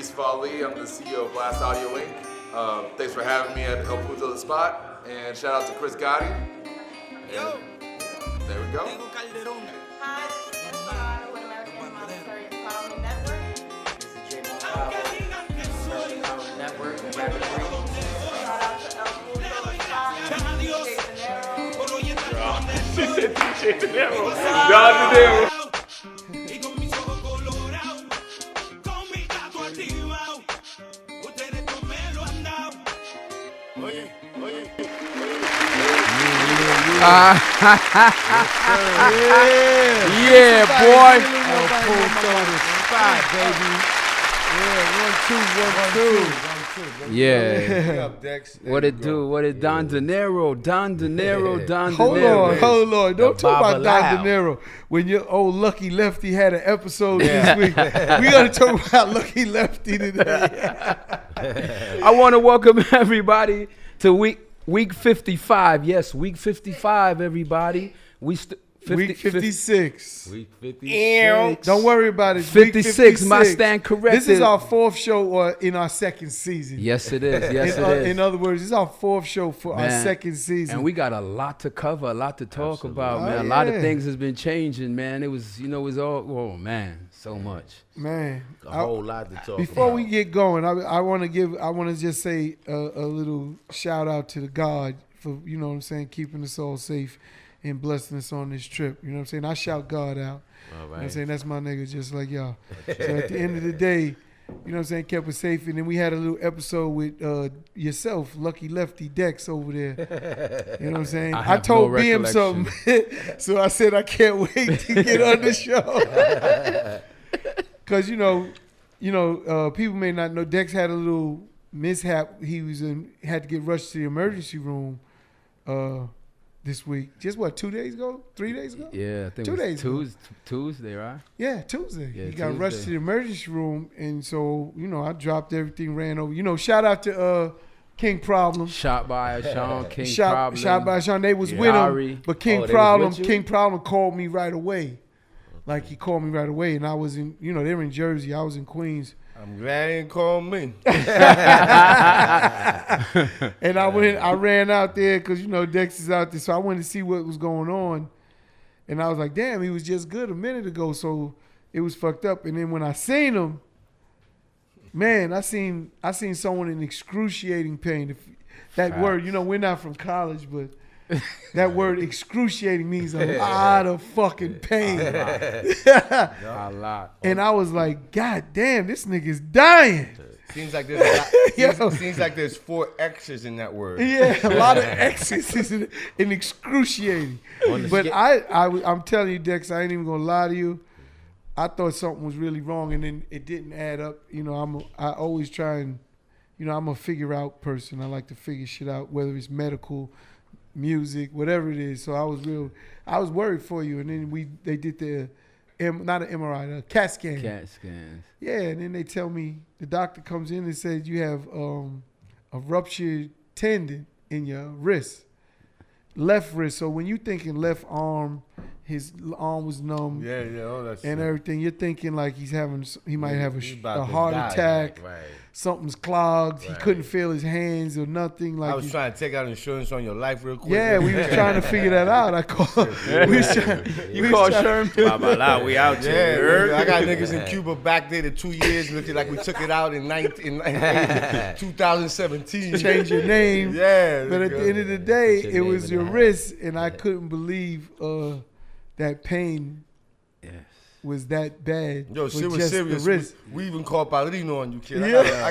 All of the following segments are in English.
Yousef Ali. I'm the CEO of Everlazt Audio Inc. Thanks for having me at Punto The Spot. And shout out to Chris Gotti. And there we go. Hi, this is Solano with American Monetary Empowerment Network. This is J. Network and Rapid Break. Shout out to Punto The Spot, Dinero. She said DJ Dinero. Don Dinero. Yeah, boy. Punto The Spot, baby. Yeah, 1 2 1 2. Yeah. What up, Dex? What it do? What it Don Dinero? Don Dinero. Don Hold Dinero. Hold on. Don't talk about Don Baba Dinero when your old Lucky Lefty had an episode this week. We gotta talk about Lucky Lefty today. I want to welcome everybody to week 55. Yes, week 55. Everybody. Week 56. Week 56. Don't worry about it. 56. My stand corrected. This is our 4th show in our 2nd season. Yes, it is. Yes, it is. In other words, this is our 4th show for our 2nd season. And we got a lot to cover, a lot to talk about, man. A lot of things has been changing, man. It was, it was all, oh, man, so much. Man. A whole lot to talk Before about. we get going, I want to just say a little shout out to the God for, you know what I'm saying, keeping us all safe and blessing us on this trip. You know what I'm saying? I shout God out. All right. You know what I'm saying? That's my nigga just like y'all. So at the end of the day, you know what I'm saying, kept us safe. And then we had a little episode with yourself, Lucky Lefty Dex over there. You know what I'm saying? I told BM something. So I said I can't wait to get on the show. Because, people may not know, Dex had a little mishap. He had to get rushed to the emergency room this week. Just what, 2 days ago? 3 days ago? Yeah, I think 2 days ago. Tuesday, right? Yeah, Tuesday. Yeah, He got rushed Tuesday. to the emergency room, and so, I dropped everything, ran over. Shout out to King Problem. Shot by Sean, King Shot Problem. by Sean. They was with Ari. him, but King they was Problem with you? King Problem called me right away. Like, he called me right away, and I was in, they were in Jersey. I was in Queens. I'm glad he didn't call me. And I ran out there because, Dex is out there. So I went to see what was going on. And I was like, damn, he was just good a minute ago. So it was fucked up. And then when I seen him, man, I seen someone in excruciating pain. That word, we're not from college, but that word excruciating means a lot of fucking pain. A lot. And I was like, God damn, this nigga's dying. Seems like there's 4 X's in that word. Yeah, a lot of X's and excruciating. But I'm telling you, Dex, I ain't even gonna lie to you. I thought something was really wrong, and then it didn't add up. I always try and, I'm a figure out person. I like to figure shit out, whether it's medical, music, whatever it is. So I was worried for you, and then they did the not an MRI, a CAT scan. CAT scans. Yeah, and then they tell me, the doctor comes in and says you have a ruptured tendon in your wrist, left wrist. So when you thinking left arm, his arm was numb. All that shit. And everything, you're thinking like he might have He's a about to heart die. attack. Right. Something's clogged. He Right. couldn't feel his hands or nothing. Like I was trying to take out insurance on your life real quick. yeah, we was trying to figure that out. I called. We was trying, You called Sherm? Baba, we out Yeah, here. nigga, I got niggas in Cuba back there to 2 years, looking like we took it out in 2017. change your name. Yeah. But at the nigga. end of the day, Put your it name was in your the hat. wrist, and I couldn't believe that pain Yes. was that bad. Yo, for shit was just the serious. wrist. We even called Paulino on you, kid. Yeah.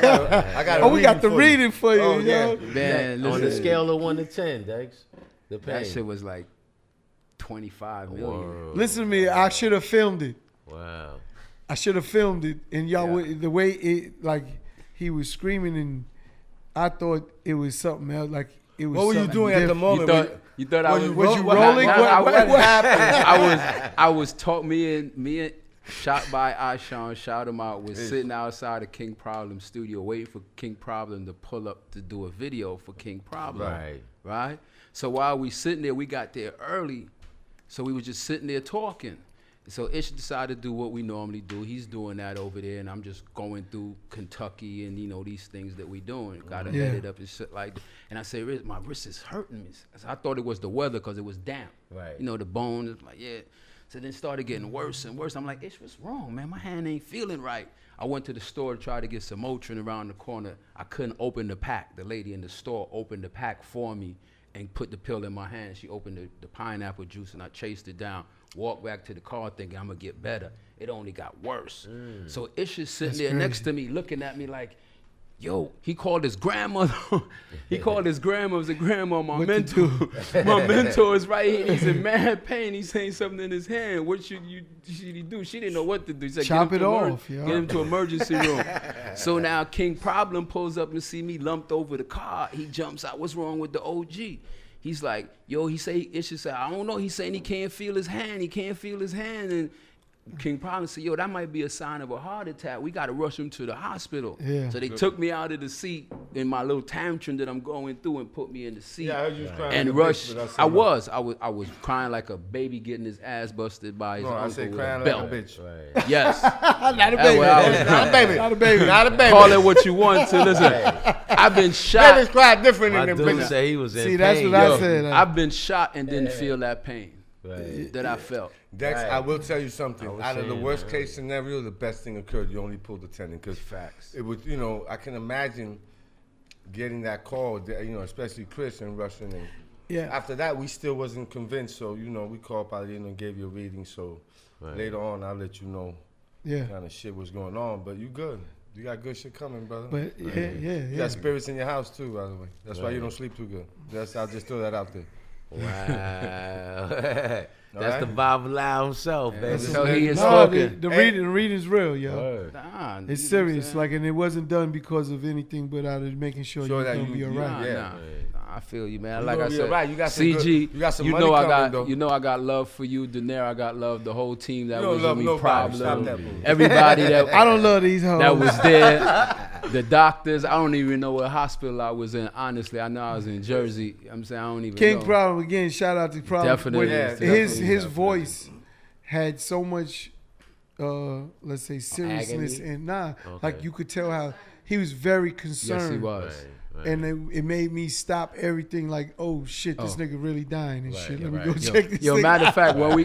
I got Oh, we got the for you. reading for you, Oh, yo. yeah. Man, On the listen, scale of 1 to 10, Dex, the pain. that shit was like 25 million. Whoa. Listen to me. I should have filmed it. Wow. I should have filmed it, and y'all would, the way it, like, he was screaming, and I thought it was something else. Like, it was. What were you something doing at the different. moment? You thought I was was you rolling? What happened? I was taught me and Shot by Ashawn, shout him out, was sitting outside of King Problem studio waiting for King Problem to pull up to do a video for King Problem. Right? So while we sitting there, we got there early, so we was just sitting there talking. So Ish decided to do what we normally do. He's doing that over there, and I'm just going through Kentucky and, these things that we doing. Got to head it up and shit like that. And I say, my wrist is hurting me. So I thought it was the weather because it was damp. Right. The bones, like, yeah. So then it started getting worse and worse. I'm like, Ish, what's wrong, man? My hand ain't feeling right. I went to the store to try to get some Motrin around the corner. I couldn't open the pack. The lady in the store opened the pack for me and put the pill in my hand. She opened the pineapple juice, and I chased it down. Walked back to the car thinking I'm gonna get better. It only got worse. So Ish is sitting there next to me looking at me like, yo, he called his grandmother. He called his grandma. He said, Grandma, my mentor is right here. He's in mad pain. He's saying something in his hand. What should he do? She didn't know what to do. He said, chop it off, yo. Get him to emergency room. So now King Problem pulls up and see me lumped over the car. He jumps out. What's wrong with the OG? He's like, yo, Ish said, I don't know. He's saying he can't feel his hand. He can't feel his hand. And King Problem said, yo, that might be a sign of a heart attack. We got to rush him to the hospital. Yeah. So they took me out of the seat in my little tantrum that I'm going through and put me in the seat. Yeah, I heard you was crying. And rushed. I was crying like a baby getting his ass busted by his uncle with crying a like belt. a bitch. Right. Yes. Not a baby. Not a baby. Not a baby. Not a baby. Call it what you want to. Listen, I've been shot. Babies cry different My than dude them bitches. said he was in See, pain. that's what I said. I've been shot and didn't feel that pain that I felt. Dex, Right. I will tell you something. I was Out of the saying, worst man. case scenario, the best thing occurred. You only pulled the tendon because Facts. it was, I can imagine getting that call, especially Chris and rushing. And Yeah. after that, we still wasn't convinced. So, we called Paladino and gave you a reading. So later on, I'll let you know Yeah. kind of shit was going on. But you good. You got good shit coming, brother. But You got spirits in your house too, by the way. That's why you don't sleep too good. I'll just throw that out there. Wow. That's All the right. Bible himself, baby. So he is No, spoken. the reading's real, yo. Word. Nah, It's serious, and it wasn't done because of anything, but out of making sure Sure you're that gonna you- be all you- right. yeah. Nah, I feel you, man. You Like gonna I be said, alright. You got some CG, good- you got some money I coming, though. got, I got love for you, Dinero. I got love the whole team that You don't was love with me. nobody. Stop Problem, that bullshit. everybody that I don't love these hoes. that was there, the doctors. I don't even know what hospital I was in. Honestly, I know I was in Jersey. I'm saying I don't even King know. Problem again. Shout out to Problem. Definitely, When definitely, his voice had so much, let's say, seriousness Agony? and Okay. like you could tell how he was very concerned. Yes, he was. Right. And it made me stop everything. Like, oh shit, this nigga really dying and shit. Let me go check this. Yo, thing matter of out. fact, when we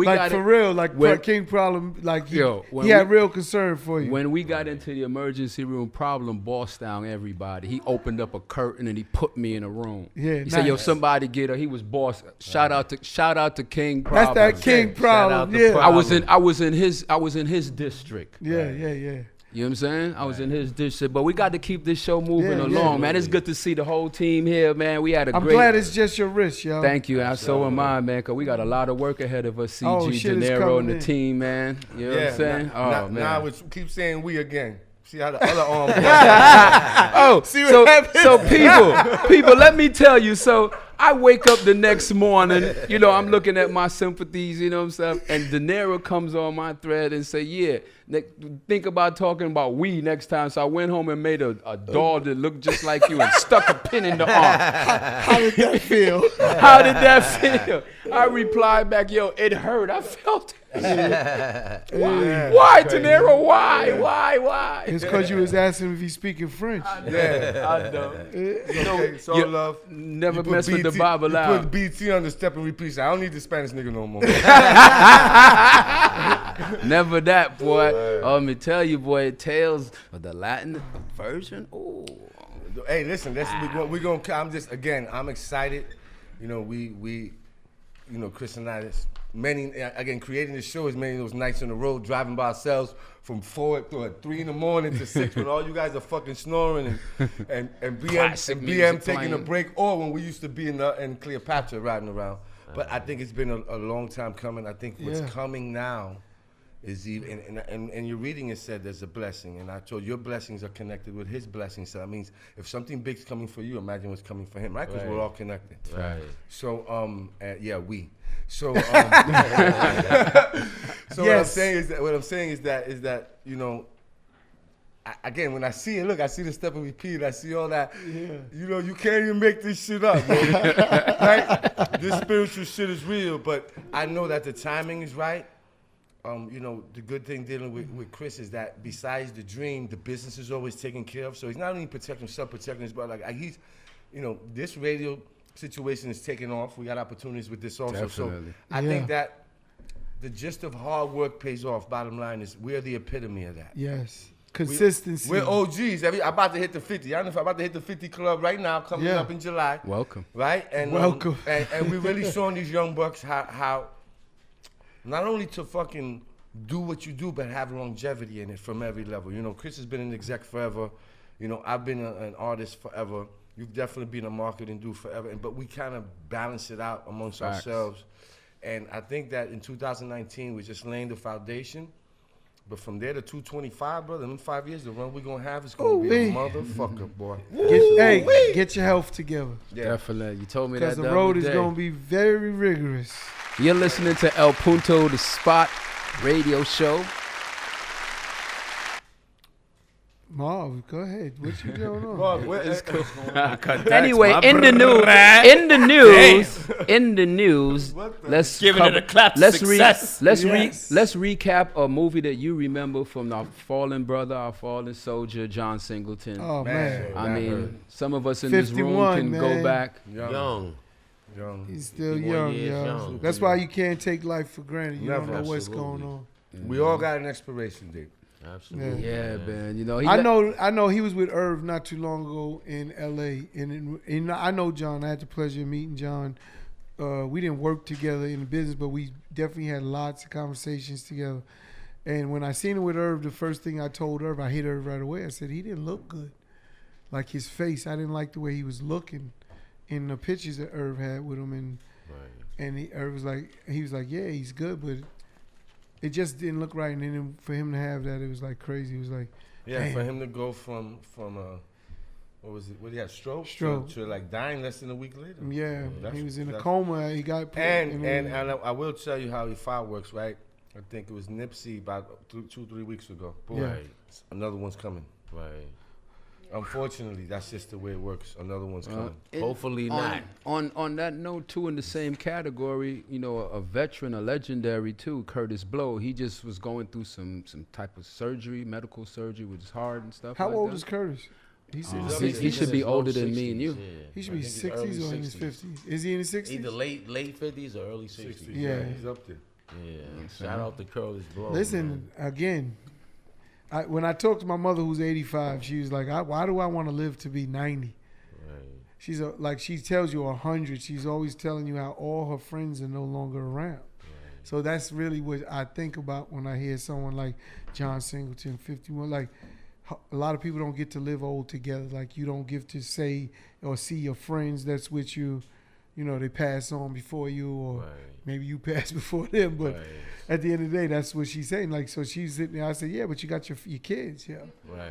like got for in, real, like when- King Problem, like he when had we- real concern for you. when we got into the emergency room, Problem bossed down everybody. He opened up a curtain and he put me in a room. Yeah, he said, "Yo, nice. somebody get her." He was boss. Shout out to King That's Problem. that King Problem. out to Yeah. Problem. I was in his district. Yeah. You know what I'm saying? I was in his district, but we got to keep this show moving Yeah, along, man. It's good to see the whole team here, man. We had a I'm great. glad it's just your wrist, yo. Thank you, and so am I, man, because we got a lot of work ahead of us. CG, Oh, shit is Dinero, and the coming in. team, man. You know what I'm saying? Now, Man. now keep saying we again. See how the other arm. Oh, so people, let me tell you. So I wake up the next morning, I'm looking at my sympathies, you know what I'm saying? And Dinero comes on my thread and say, yeah, think about talking about we next time. So I went home and made a doll that looked just like you and stuck a pin in the arm. How did that feel? How did that feel? I replied back, yo, it hurt. I felt it. Why, Dinero? Why? It's because you was asking him if he's speaking French. Yeah. I don't. Okay, so you love. Never You put mess with the BT Bible You out. put BT on the step and repeat. I don't need the Spanish nigga no more. Never that, boy. Oh, let me tell you, boy, Tales of the Latin version. Oh, Hey, listen, we gonna. I'm excited. Chris and I, creating this show is many of those nights on the road, driving by ourselves from 4 to 3 in the morning to 6 when all you guys are fucking snoring and Classic BM music taking a playing. break, or when we used to be in Cleopatra riding around. But I think it's been a long time coming. I think what's coming now is even, and your reading has said there's a blessing, and I told your blessings are connected with his blessings. So that means if something big's coming for you, imagine what's coming for him, right? Because we're all connected. Right. So we. So Yes. what I'm saying is that again, when I see it, I see the step and repeat, I see all that. Yeah. You can't even make this shit up, man. Right? This spiritual shit is real, but I know that the timing is right. you know, the good thing dealing with Chris is that besides the dream, the business is always taken care of. So he's not only protecting himself, protecting his brother. Like he's, you know, this radio situation is taking off. We got opportunities with this also. Definitely. So I think that the gist of hard work pays off. Bottom line is we're the epitome of that. Yes. Consistency. We're OGs. I'm about to hit the 50. I don't know if I'm about to hit the 50 club right now, coming up in July. Welcome. Right? And welcome. And we really showing these young bucks how not only to fucking do what you do, but have longevity in it from every level. You know, Chris has been an exec forever. You know, I've been an artist forever. You've definitely been a marketing dude forever. But we kind of balance it out amongst ourselves. And I think that in 2019, we're just laying the foundation. But from there to 225, brother, in 5 years, the run we're going to have is going to be a motherfucker, boy. Get your health together. Yeah. Definitely. You told me that because the road is going to be very rigorous. You're listening to El Punto The Spot radio show. Marv, go ahead. What you going on? Marv, Anyway, in the news, let's Giving it a clap to success. Let's recap a movie that you remember from our fallen brother, our fallen soldier, John Singleton. Oh man, I mean, some of us in this room can go back. Young. He's still 51 young, years yo. young. That's why you can't take life for granted. You Never. don't know what's Absolutely. going on. We all got an expiration date. Absolutely. Yeah, man. You know, I know he was with Irv not too long ago in L.A. And I know John. I had the pleasure of meeting John. We didn't work together in the business, but we definitely had lots of conversations together. And when I seen him with Irv, the first thing I told Irv, I hit Irv right away. I said, he didn't look good. Like his face, I didn't like the way he was looking in the pictures that Irv had with him. And Irv was like, yeah, he's good, but it just didn't look right. And then for him to have that, it was like crazy. It was like, damn. For him to go from what was it? What did he have? Stroke. To like dying less than a week later. Yeah, he was in a coma. He got put and I will tell you how his fireworks, right? I think it was Nipsey about 2-3 weeks ago. Boom. Yeah. Right. Another one's coming. Right. Unfortunately, that's just the way it works. Another one's coming. Hopefully not. On that note, too, in the same category, you know, a veteran, a legendary too, Curtis Blow. He just was going through some type of surgery, medical surgery with his heart and stuff. How like old that. is Curtis? He should be older than me and you. He should be 60s or in his 50s. Is he in his 60s? Either late 50s or early 60s. Yeah. He's up there. Yeah. Shout out to Curtis Blow. Listen, again, when I talked to my mother who's 85, she was like, why do I want to live to be 90? Right. She's like, she tells you 100. She's always telling you how all her friends are no longer around. So that's really what I think about when I hear someone like John Singleton, 51. Like, a lot of people don't get to live old together. Like, you don't get to say or see your friends that's with you. You know, they pass on before you, or maybe you pass before them. But at the end of the day, that's what she's saying. Like, so she's sitting there. I said, yeah, but you got your kids, yeah. Right.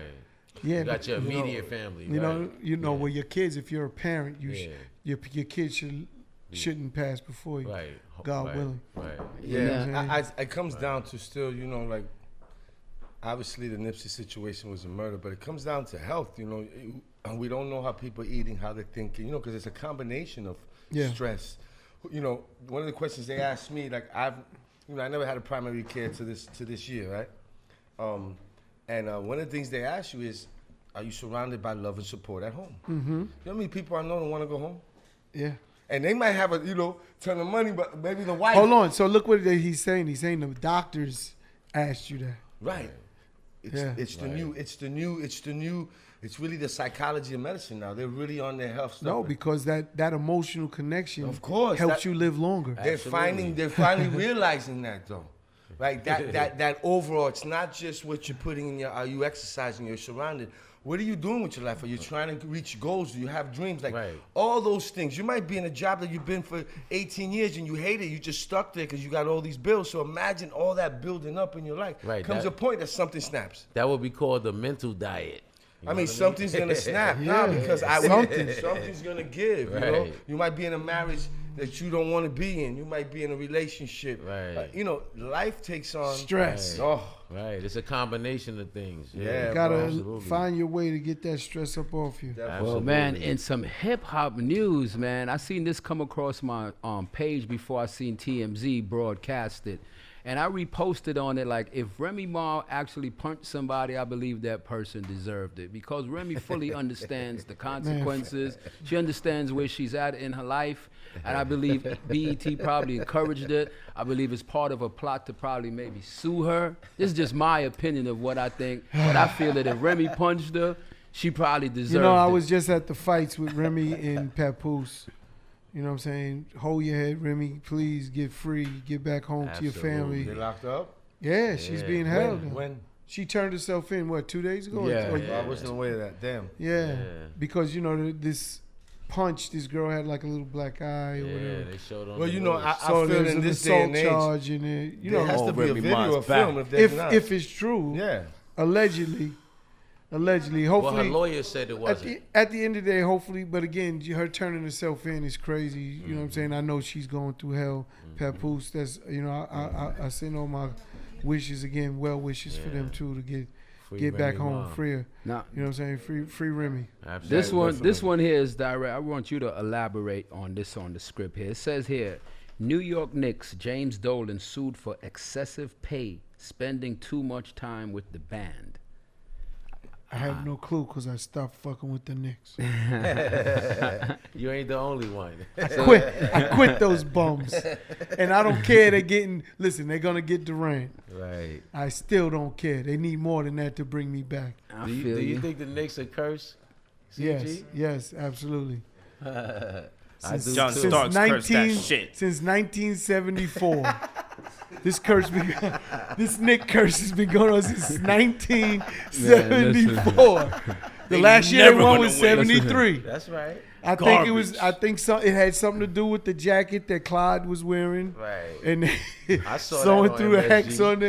Yeah, You got your immediate family. You know, well, your kids. If you're a parent, your kids shouldn't pass before you. Right. God willing. Right. Yeah. It comes down to still, you know, like, obviously the Nipsey situation was a murder, but it comes down to health, you know. And we don't know how people are eating, how they're thinking, you know, because it's a combination of stress. You know, one of the questions they asked me, like, I never had a primary care to this year, right? And one of the things they ask you is, are you surrounded by love and support at home? Mm-hmm. You know how many people I know don't want to go home? Yeah. And they might have a, you know, ton of money, but maybe the wife. Hold on. So look what he's saying. He's saying the doctors asked you that. Right. It's really the psychology of medicine now. They're really on their health stuff. No, because that emotional connection, of course, helps you live longer. They're finally realizing that though. Right? That overall, it's not just what you're putting in are you exercising, you're surrounded. What are you doing with your life? Are you trying to reach goals? Do you have dreams? Like all those things. You might be in a job that you've been for 18 years and you hate it. You just stuck there because you got all these bills. So imagine all that building up in your life. Right. Comes a point that something snaps. That would be called the mental diet. I mean, something's gonna snap now because something's gonna give. Right. You know, you might be in a marriage that you don't want to be in. You might be in a relationship. Right. You know, life takes on stress. Right. It's a combination of things. Yeah. You gotta find your way to get that stress up off you. Well, man, in some hip hop news, man, I seen this come across my page before I seen TMZ broadcast it. And I reposted on it like, if Remy Ma actually punched somebody, I believe that person deserved it, because Remy fully understands the consequences. She understands where she's at in her life, and I believe BET probably encouraged it. I believe it's part of a plot to probably maybe sue her. This is just my opinion of what I think, but I feel that if Remy punched her, she probably deserved it. You know, I was just at the fights with Remy and Papoose. You know what I'm saying? Hold your head, Remy. Please get free. Get back home to your family. They locked up? Yeah, she's being held. When? She turned herself in, what, 2 days ago? Yeah. I wasn't aware of that. Damn. Yeah. Because, you know, this punch, this girl had like a little black eye or whatever. They showed on Well, the you know, news. I So feel there's in an this day and assault age, charge in it. You there know, has to be a Remy video Ma's or film back. if there's not. if it's true, Yeah. allegedly, Well, her hopefully. lawyer said it wasn't. At the end of the day, hopefully, but again, her turning herself in is crazy. You know what I'm saying? I know she's going through hell. Papoose, that's, you know, I send all my wishes again, well wishes for them too to get back Remy home Ma. freer. Now, You know what I'm saying? Free Remy. Absolutely. this one here is direct. I want you to elaborate on this on the script here. It says here, New York Knicks James Dolan sued for excessive pay, spending too much time with the band. I have no clue because I stopped fucking with the Knicks. You ain't the only one. I quit those bums. And I don't care they're getting, listen, they're going to get Durant. Right. I still don't care. They need more than that to bring me back. I Do feel you you. think the Knicks are cursed? Yes, absolutely. I do John too. Starks cursed that shit. Since 1974. This Nick curse has been going on since 1974. The last year they never won gonna was win. 73. That's right. I think it had something to do with the jacket that Clyde was wearing. Right. And I saw someone that on threw a hex MSG. on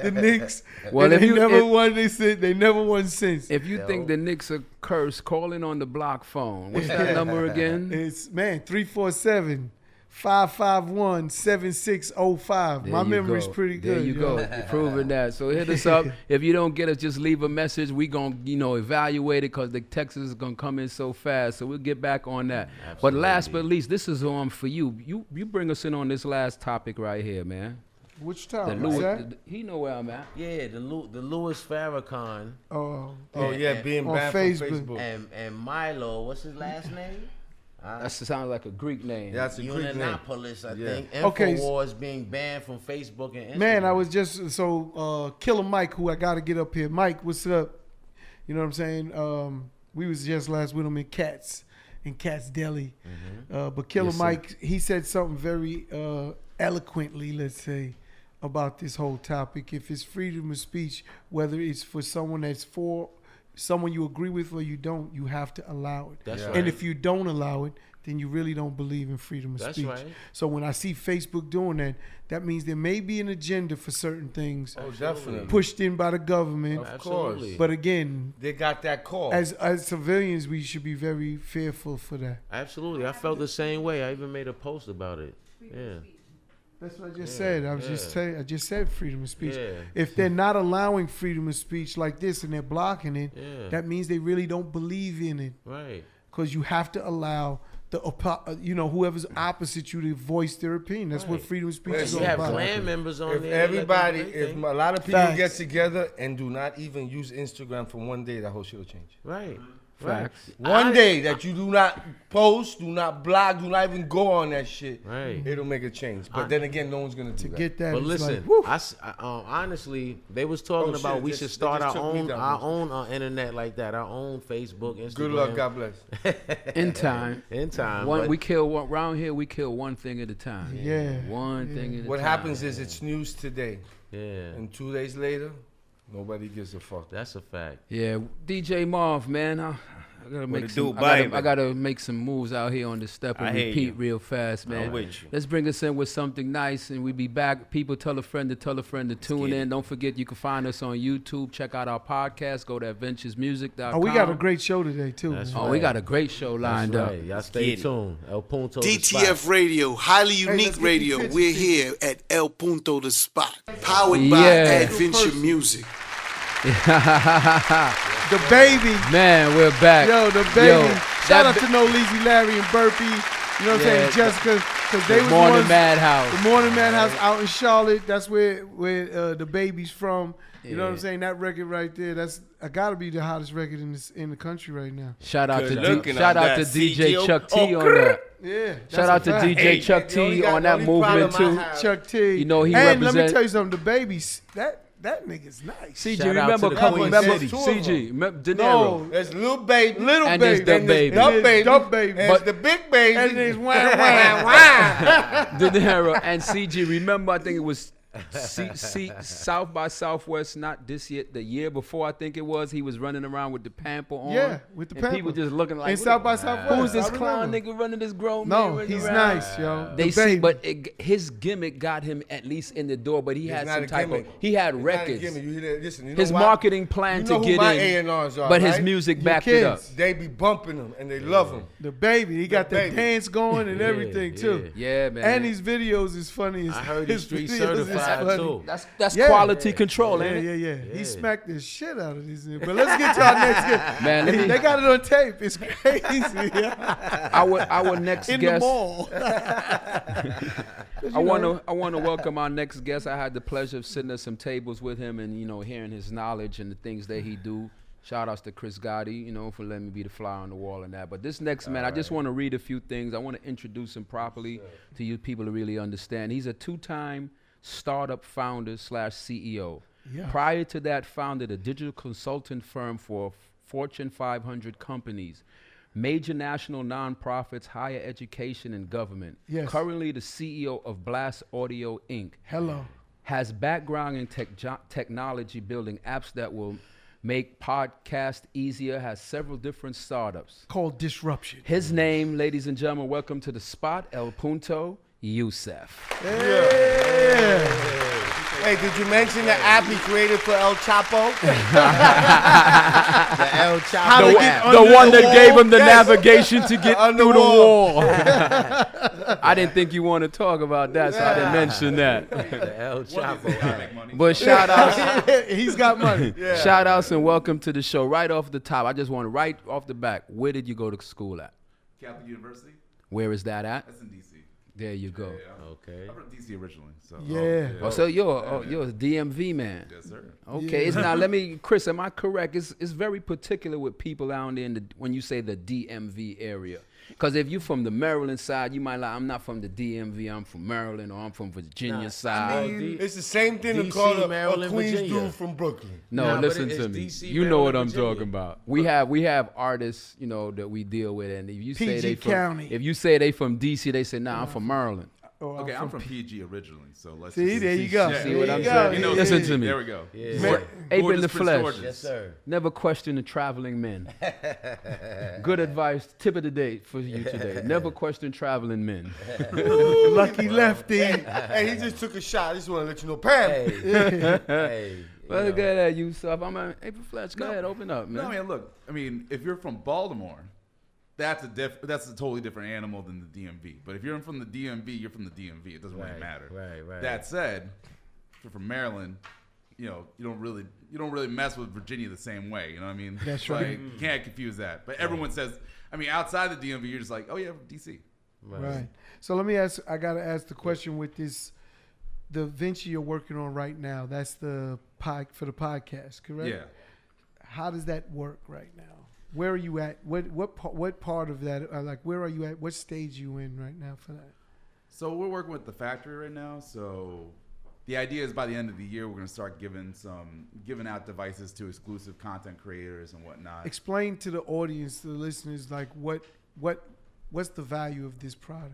the Knicks. Well, and if they you- never if- won. They said they never won since. If you think the Knicks are cursed, call in on the block phone. What's that number again? It's 347-551-7605. There My you memory's go. pretty good. There you yo. go. You're proving that. So hit us up. If you don't get us, just leave a message. We gonna, evaluate it because the Texas is gonna come in so fast. So we'll get back on that. But last but least, this is on for you. You bring us in on this last topic right here, man. Which The time? Louis, Zach? he know where I'm at. Yeah, the Louis Farrakhan Oh, Oh, yeah, being on banned Facebook. from Facebook. and Milo, what's his last name? That sounds like a Greek name. That's a Greek name. Unionopolis, I Yeah. think. Okay. InfoWars being banned from Facebook and Instagram. man, I was just Killer Mike, who I got to get up here. Mike, what's up? You know what I'm saying? We was just last with him in Cats Deli. But Killer Yes, sir. Mike, he said something very eloquently, let's say, about this whole topic. If it's freedom of speech, whether it's for someone that's for someone you agree with or you don't, you have to allow it. That's Yeah. right. And if you don't allow it, then you really don't believe in freedom of That's speech. right. So when I see Facebook doing that, that means there may be an agenda for certain things Oh, definitely. pushed in by the government. Of Absolutely. course. But again, They got that call. as civilians, we should be very fearful for that. Absolutely. I felt the same way. I even made a post about it. Yeah. That's what I just said. I just said freedom of speech. Yeah. If they're not allowing freedom of speech like this and they're blocking it, Yeah. that means they really don't believe in it. Right. Because you have to allow whoever's opposite you to voice their opinion. That's what Right. freedom of speech Well, is You all have about. clan members on If there. let them everybody, do their if thing. a lot of people Facts. get together and do not even use Instagram for one day, that whole shit will change. Right. Facts. One day that you do not post, do not blog, do not even go on that shit, Right. it'll make a change. But then again, no one's gonna do To that. get that, But it's listen, like, woo. honestly, they was talking Oh, about shit, we just- should they start just our took me own down. internet like that, our own Facebook, Instagram. Good luck, God bless. In time. In time. One, but- we kill one around here. We kill one thing at a time. Yeah. One thing at a What time. happens is it's news today, yeah, and 2 days later, nobody gives a fuck. that's a fact. Yeah, DJ Marv, man. I gotta make it some. do, I baby? gotta make some moves out here on the step and I hear repeat you. real fast, man. I'm with you. Let's bring us in with something nice, and we be back. People, tell a friend to tune get in. it. Don't forget, you can find us on YouTube. Check out our podcast. Go to adventuresmusic.com. Oh, we got a great show today too. That's man. Oh, we got a great show lined That's up. right. Y'all stay Get it. tuned. El Punto The DTF Spot. Radio, highly unique let's get radio. these We're pictures, here at El Punto The Spot, powered by Yeah. Adventure Music. The baby. Man, we're back. Yo, the baby. Yo, Shout that out to No Leezy Larry and Burpee. You know what I'm Yeah, saying? Jessica. because they was the Morning ones- Madhouse. The Morning Madhouse out in Charlotte. That's where the baby's from. You know what I'm Yeah. saying? That record right there. That's gotta be the hottest record in the country right now. Shout out Good to looking shout on out that, to DJ CGO. Chuck T on that. Yeah. Shout out to DJ Hey, Chuck the only T guy- on the that only movement problem too. I have- Chuck T. You know, he and let me represent- tell you something. The babies, that nigga's nice. CG, Shout out remember to the couple Queen remember City. CG, Dinero. No, There's Little Baby. Little And baby. there's the baby. Dub Baby. Dub Baby. And But- the Big Baby. And there's wah wah. Dinero and CG. Remember, I think it was South by Southwest, not this year, the year before. I think it was. He was running around with the pamper on. Yeah, with the and people pamper. just looking like, And South by Southwest. who's this I clown remember. nigga running this grown man? No, running he's around? nice, yo. They The see, baby. but his gimmick got him at least in the door. But he had It's not some a type of. gimmick. He had It's not a records. gimmick. You hear that? Listen, you know His why? marketing plan You to know who get my in, A&Rs are, but his right? music Your backed it up. kids. They be bumping them and they love them. The baby, he got the baby. dance going and everything too. Yeah, man. And his videos is funny. I heard he's his street videos is certified funny. too. That's Yeah. quality control, Yeah, ain't it? yeah. He smacked the shit out of these niggas. But let's get to our next guest. Man, let me- They got it on tape. It's crazy. Our next In the guest. mall. I want to welcome our next guest. I had the pleasure of sitting at some tables with him and hearing his knowledge and the things that he do. Shout outs to Chris Gotti, for letting me be the fly on the wall and that. But this next man, I just want to read a few things. I want to introduce him properly to you people to really understand. He's a two-time startup founder / CEO. Yeah. Prior to that, founded a digital consulting firm for Fortune 500 companies, major national nonprofits, higher education, and government. Yes. Currently the CEO of Blast Audio Inc. Hello. Has background in technology, building apps that will make podcast easier, has several different startups. Called Disruption. His name, ladies and gentlemen, welcome to the spot, El Punto, Yousef. Yeah. Hey, did you mention the app he created for El Chapo? The El Chapo to app. get The under one the that wall? gave him the Yes. navigation to get On the through the wall. wall. I didn't think you want to talk about that, so I didn't mention that. The El Chapo app. But shout outs. He's got money. Shout outs and welcome to the show. Right off the top, I just want to, right off the back, where did you go to school at? Catholic University. Where is that at? That's in DC. There you go. Okay. I'm from DC originally. So Yeah. Oh, so you're a DMV man. Yes, sir. Okay, it's not. Let me, Chris. Am I correct? It's very particular with people down there when you say the DMV area. Because if you're from the Maryland side, you might like, I'm not from the DMV. I'm from Maryland, or I'm from Virginia side. It's the same thing to DC, call a Maryland, Queens Virginia. dude from Brooklyn. No, Nah, but listen it's to me. DC, You know what I'm Maryland, Virginia. talking about. We have artists, that we deal with, and if you say PG they from, County. if you say they from DC, they say, nah, I'm from Maryland. Oh, Okay, I'm from PG originally, so let's See, just there you go. Yeah, See what There I'm you go. saying? You know, Listen to me. There we go. Yeah. Ape in Gorgeous the Prince flesh. George's. Yes, sir. Never question the traveling men. Good advice, tip of the day for you today. Never question traveling men. Lucky lefty. Hey, he just took a shot. I just want to let you know, Pam. Hey. Well, look at that, Yousef. I'm an April Fletch. Go ahead, open up, man. No, I mean, look. I mean, if you're from Baltimore, that's a totally different animal than the DMV. But if you're from the DMV, you're from the DMV. It doesn't really Right, matter. right. That said, if you're from Maryland, you don't really mess with Virginia the same way. You know what I mean? That's Like, right. You can't confuse that. But everyone says, I mean, outside the DMV, you're just like, oh yeah, DC. Right. So let me ask. I gotta ask the question with this. The venture you're working on right now. That's the for the podcast, correct? Yeah. How does that work right now? Where are you at? What part of that? Like, where are you at? What stage you in right now for that? So we're working with the factory right now. So the idea is by the end of the year, we're going to start giving out devices to exclusive content creators and whatnot. Explain to the audience, to the listeners, like what's the value of this product?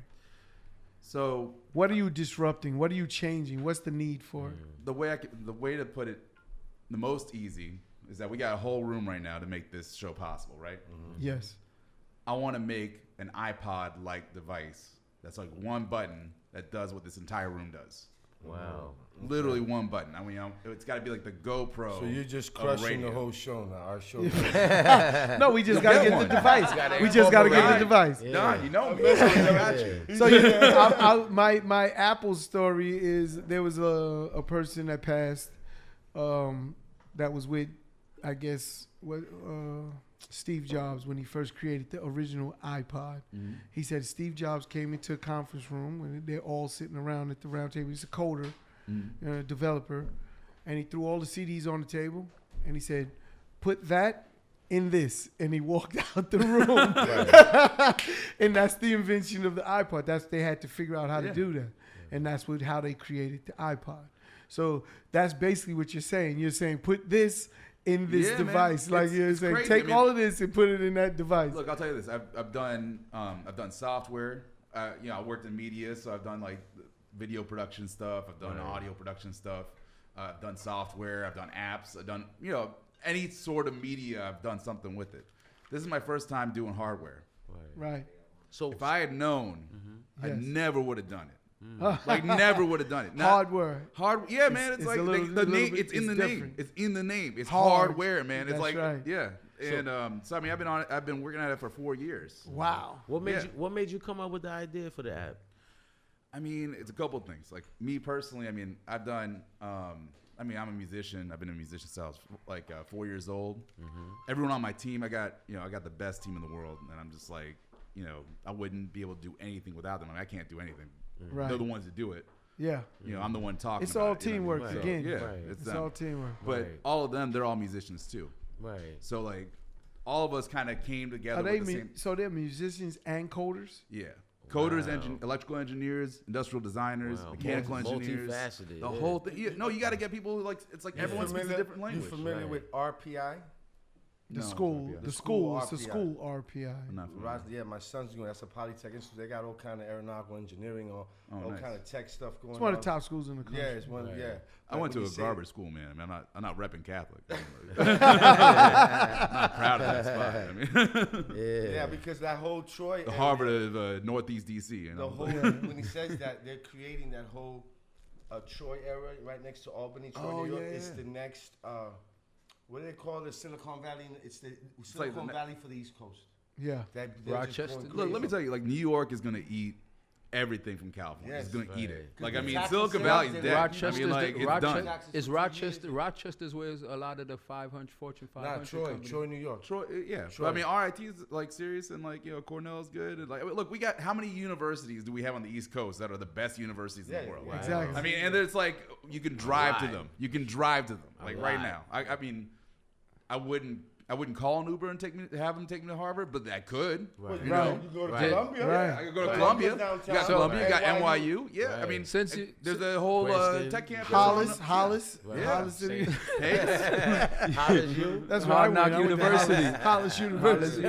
So What are you disrupting? What are you changing? What's the need for it? the way to put it the most easy is that we got a whole room right now to make this show possible, right? Yes. I want to make an iPod-like device that's like one button that does what this entire room does. Wow. Literally one button. I mean, it's got to be like the GoPro. So you're just of crushing the radio. whole show now. Our show. No, we just gotta get get one. the device. We just gotta get the device. Nah, you know me. I got you. So my Apple story is there was a person that passed that was with I guess what Steve Jobs, when he first created the original iPod, he said Steve Jobs came into a conference room and they're all sitting around at the round table. He's a coder, developer, and he threw all the CDs on the table and he said, "Put that in this," and he walked out the room. And that's the invention of the iPod. They had to figure out how to do that, and that's how they created the iPod. So that's basically what you're saying. You're saying put this in this device, man. like you're saying, crazy. take all of this and put it in that device. Look, I'll tell you this. I've done software. I worked in media, so I've done like video production stuff. I've done audio production stuff. I've done software. I've done apps. I've done any sort of media. I've done something with it. This is my first time doing hardware. Right. So if I had known, I Yes. never would have done it. Like never would have done it. Hardware. Yeah, man. It's like a little- the name. bit- It's in the different. name. It's in the name. It's Hard. hardware, man. It's That's like right. And so I mean, I've been working at it for 4 years. Wow. What made you come up with the idea for the app? I mean, it's a couple of things. Like me personally, I mean, I've done. I'm a musician. I've been a musician since I was like 4 years old. Everyone on my team, I got the best team in the world, and I'm just like, I wouldn't be able to do anything without them. I mean, I can't do anything. Right. They're the ones that do it. Yeah. I'm the one talking. It's about all it, you know what I teamwork mean? again. So, yeah, Right. it's It's them. all teamwork. But Right. all of them, they're all musicians too. Right. So like, all of us kind of came together Are they with the same. so they're musicians and coders? Yeah. Coders, Wow. electrical engineers, industrial designers, Wow. mechanical engineers, Multifaceted, the yeah. whole thing. You got to get people who it's like everyone speaks a different language. You familiar with RPI? The No, school, RPI. the school, it's the RPI. school RPI. I'm not familiar. Yeah, my son's going. That's a Polytech Institute. They got all kind of aeronautical engineering or all nice. kind of tech stuff going on. It's one of the top schools in the country. Yeah, it's one. Right. Yeah. I went to When a you say- garbage school, man. I mean, I'm not repping Catholic. I'm not proud of that spot. I mean, Yeah, because that whole Troy. the area, Harvard of Northeast DC. The whole when he says that they're creating that whole Troy area right next to Albany, Troy, Oh, New York. yeah, It's yeah. the next. What do they call the Silicon Valley? It's the like Silicon the Valley for the East Coast. Yeah. That, they're just Rochester? going Look, let me crazy. tell you, like New York is gonna eat everything from California. Yes. It's gonna eat it. Right. Like I The mean, taxes Silicon and Valley's everything. dead. Rochester's I mean, like it's done. Is For 2 Rochester? Rochester's where a lot of the 500 Fortune 500. Nah, Troy, companies- Troy, New York. Troy, yeah. Troy. But I mean, RIT is like serious, and like Cornell's good. And like, look, we got how many universities do we have on the East Coast that are the best universities in the world? Yeah, Exactly. I mean, and it's like you can drive to lot. them. You can drive to them, like right lot. now. I mean, I wouldn't call an Uber and have them take me to Harvard, but I could. Right. You know? You go to Right. Columbia. Right. I could go to Right. Columbia. You Downtown. got Columbia. You got NYU. NYU. Yeah, I Right. mean, Since you- there's a whole Princeton. tech campus. Hollis, on- Hollis, Right. Hollis City. Hey, How did you? That's Hard where I went. Knock I went to University. Hollis University.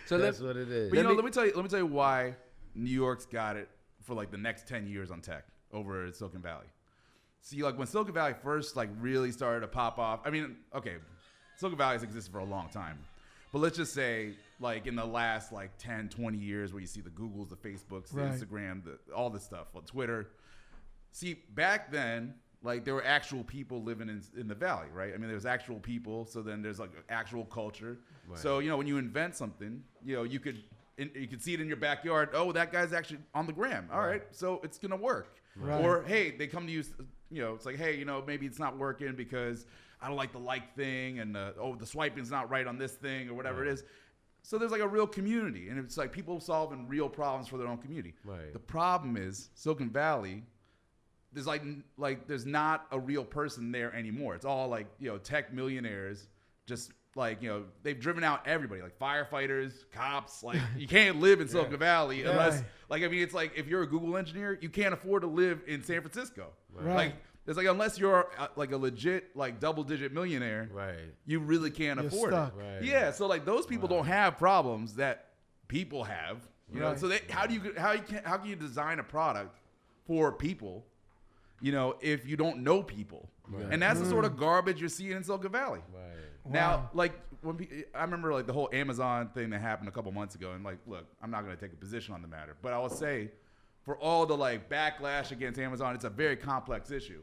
So That's what it is. But let me tell you why New York's got it for like the next 10 years on tech over Silicon Valley. See, like when Silicon Valley first like really started to pop off. I mean, okay, Silicon Valley has existed for a long time, but let's just say like in the last like 10, 20 years, where you see the Googles, the Facebooks, the Right. Instagram, all this stuff on Twitter. See, back then, like there were actual people living in the valley, right? I mean, there's actual people, so then there's like actual culture. Right. So when you invent something, you could see it in your backyard. Oh, that guy's actually on the gram. All right, so it's gonna work. Right. Or hey, they come to you. It's like hey, maybe it's not working because I don't like the like thing, and the swiping's not right on this thing or whatever it is. So there's like a real community, and it's like people solving real problems for their own community. Right. The problem is Silicon Valley. There's there's not a real person there anymore. It's all like tech millionaires. Just like they've driven out everybody, like firefighters, cops. Like you can't live in Silicon Valley unless it's like if you're a Google engineer, you can't afford to live in San Francisco. Right. Like it's like unless you're like a legit like double-digit millionaire, Right. you really can't You're afford stuck. it. Right. Yeah, so like those people don't have problems that people have. Right. So how can you design a product for people? If you don't know people, and that's the sort of garbage you're seeing in Silicon Valley. Right. Now, like I remember like the whole Amazon thing that happened a couple months ago, and like, look, I'm not going to take a position on the matter, but I will say, for all the like backlash against Amazon, it's a very complex issue.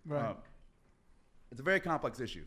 Right. It's a very complex issue,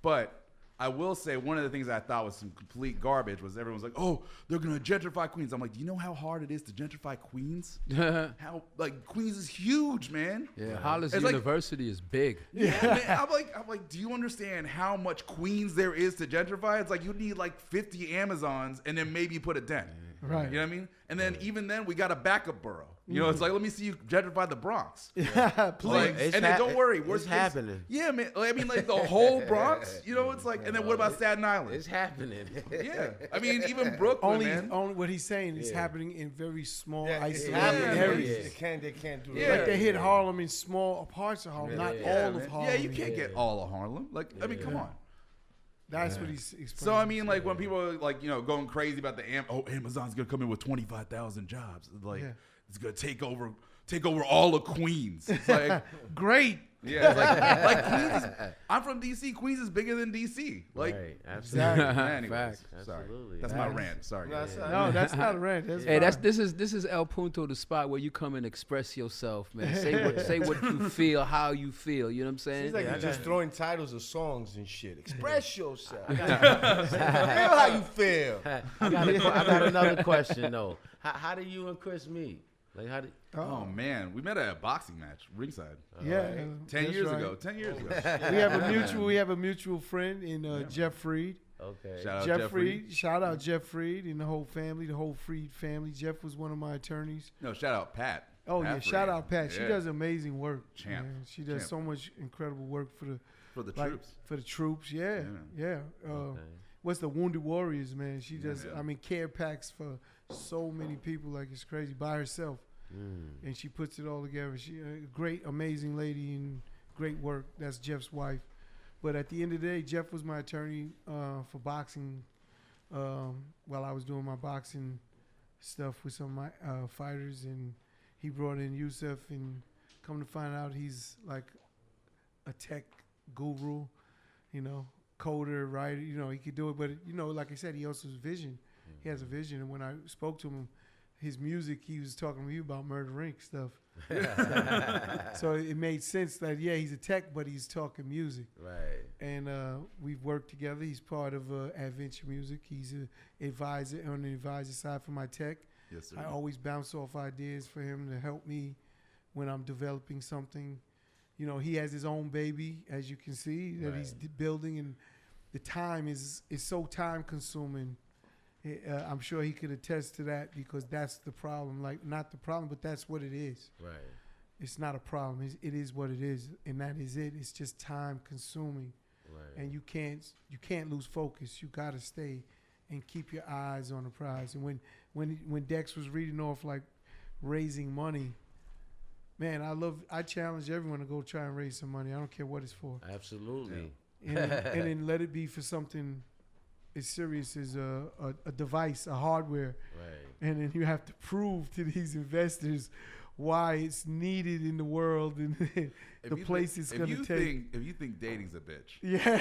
but I will say one of the things I thought was some complete garbage was everyone's like, oh, they're going to gentrify Queens. I'm like, do you know how hard it is to gentrify Queens? How, like, Queens is huge, man. Yeah, Hollis It's University is big. Yeah, man. I'm like, do you understand how much Queens there is to gentrify? It's like you need like 50 Amazons and then maybe put a dent. Right. You know what I mean? And then even then, we got a backup borough. You know, it's like, let me see you gentrify the Bronx. Yeah, please. Like, and then don't worry, it's happening. Yeah, man. I mean, like the whole Bronx. You know, it's like, and then what about Staten Island? It's happening. Yeah, I mean, even Brooklyn, man. Only what he's saying is happening in very small, isolated happening. areas. They can't do it. Yeah. Like they hit Harlem in small parts of Harlem, not all man. of Harlem. Yeah, you can't get all of Harlem. Like, I mean, come on. That's what he's explaining. So I mean, like when people are like, you know, going crazy about the Amazon's gonna come in with 25,000 jobs, like it's gonna take over all of Queens. It's like great. Yeah, it's like Queens. I'm from DC. Queens is bigger than DC. Like, Right, absolutely. anyways, sorry, Absolutely. that's my rant. Sorry, guys. No, that's not a rant. That's Hey, fine. this is El Punto, the spot where you come and express yourself, man. Say what you feel, how you feel. You know what I'm saying? It's like you're just throwing titles of songs and shit. Express yourself. Feel how you feel. I got another question though. How do you and Chris meet? Like how did? Oh man, we met at a boxing match ringside. Yeah, 10 that's years right. ago. 10 years ago. We have a mutual friend in Jeff Freed. Okay. Shout out Jeff Jeff Freed. Shout out Jeff Freed and the whole family, the whole Freed family. Jeff was one of my attorneys. No, shout out Pat. Oh Pat yeah, shout Freed. out Pat. She Yeah. does amazing work. Champ. Man. She does Champ. so much incredible work for the troops. For the troops, yeah. Okay. What's the Wounded Warriors, man? She does. Yeah. I mean, care packs for so many people, like it's crazy by herself, and she puts it all together. She a great, amazing lady and great work. That's Jeff's wife. But at the end of the day, Jeff was my attorney for boxing while I was doing my boxing stuff with some of my fighters, and he brought in Yousef, and come to find out he's like a tech guru, you know, coder, writer, you know, he could do it. But, you know, like I said, he also has vision. He has a vision. And when I spoke to him, his music, he was talking to me about Murder Inc. stuff. So it made sense that, yeah, he's a tech, but he's talking music. Right. And we've worked together. He's part of Adventure Music. He's an advisor on the advisor side for my tech. Yes, sir. I always bounce off ideas for him to help me when I'm developing something. You know, he has his own baby, as you can see, that he's building, and the time is so time consuming. I'm sure he could attest to that, because that's the problem. Like, not the problem, but that's what it is. Right. It's not a problem. It is what it is, and that is it. It's just time consuming, Right. and you can't lose focus. You got to stay and keep your eyes on the prize. And when Dex was reading off like raising money, man, I challenge everyone to go try and raise some money. I don't care what it's for. Absolutely. And then let it be for something as serious as a device, a hardware. Right. And then you have to prove to these investors why it's needed in the world and the place it's going to take. If you think dating's a bitch. Yeah.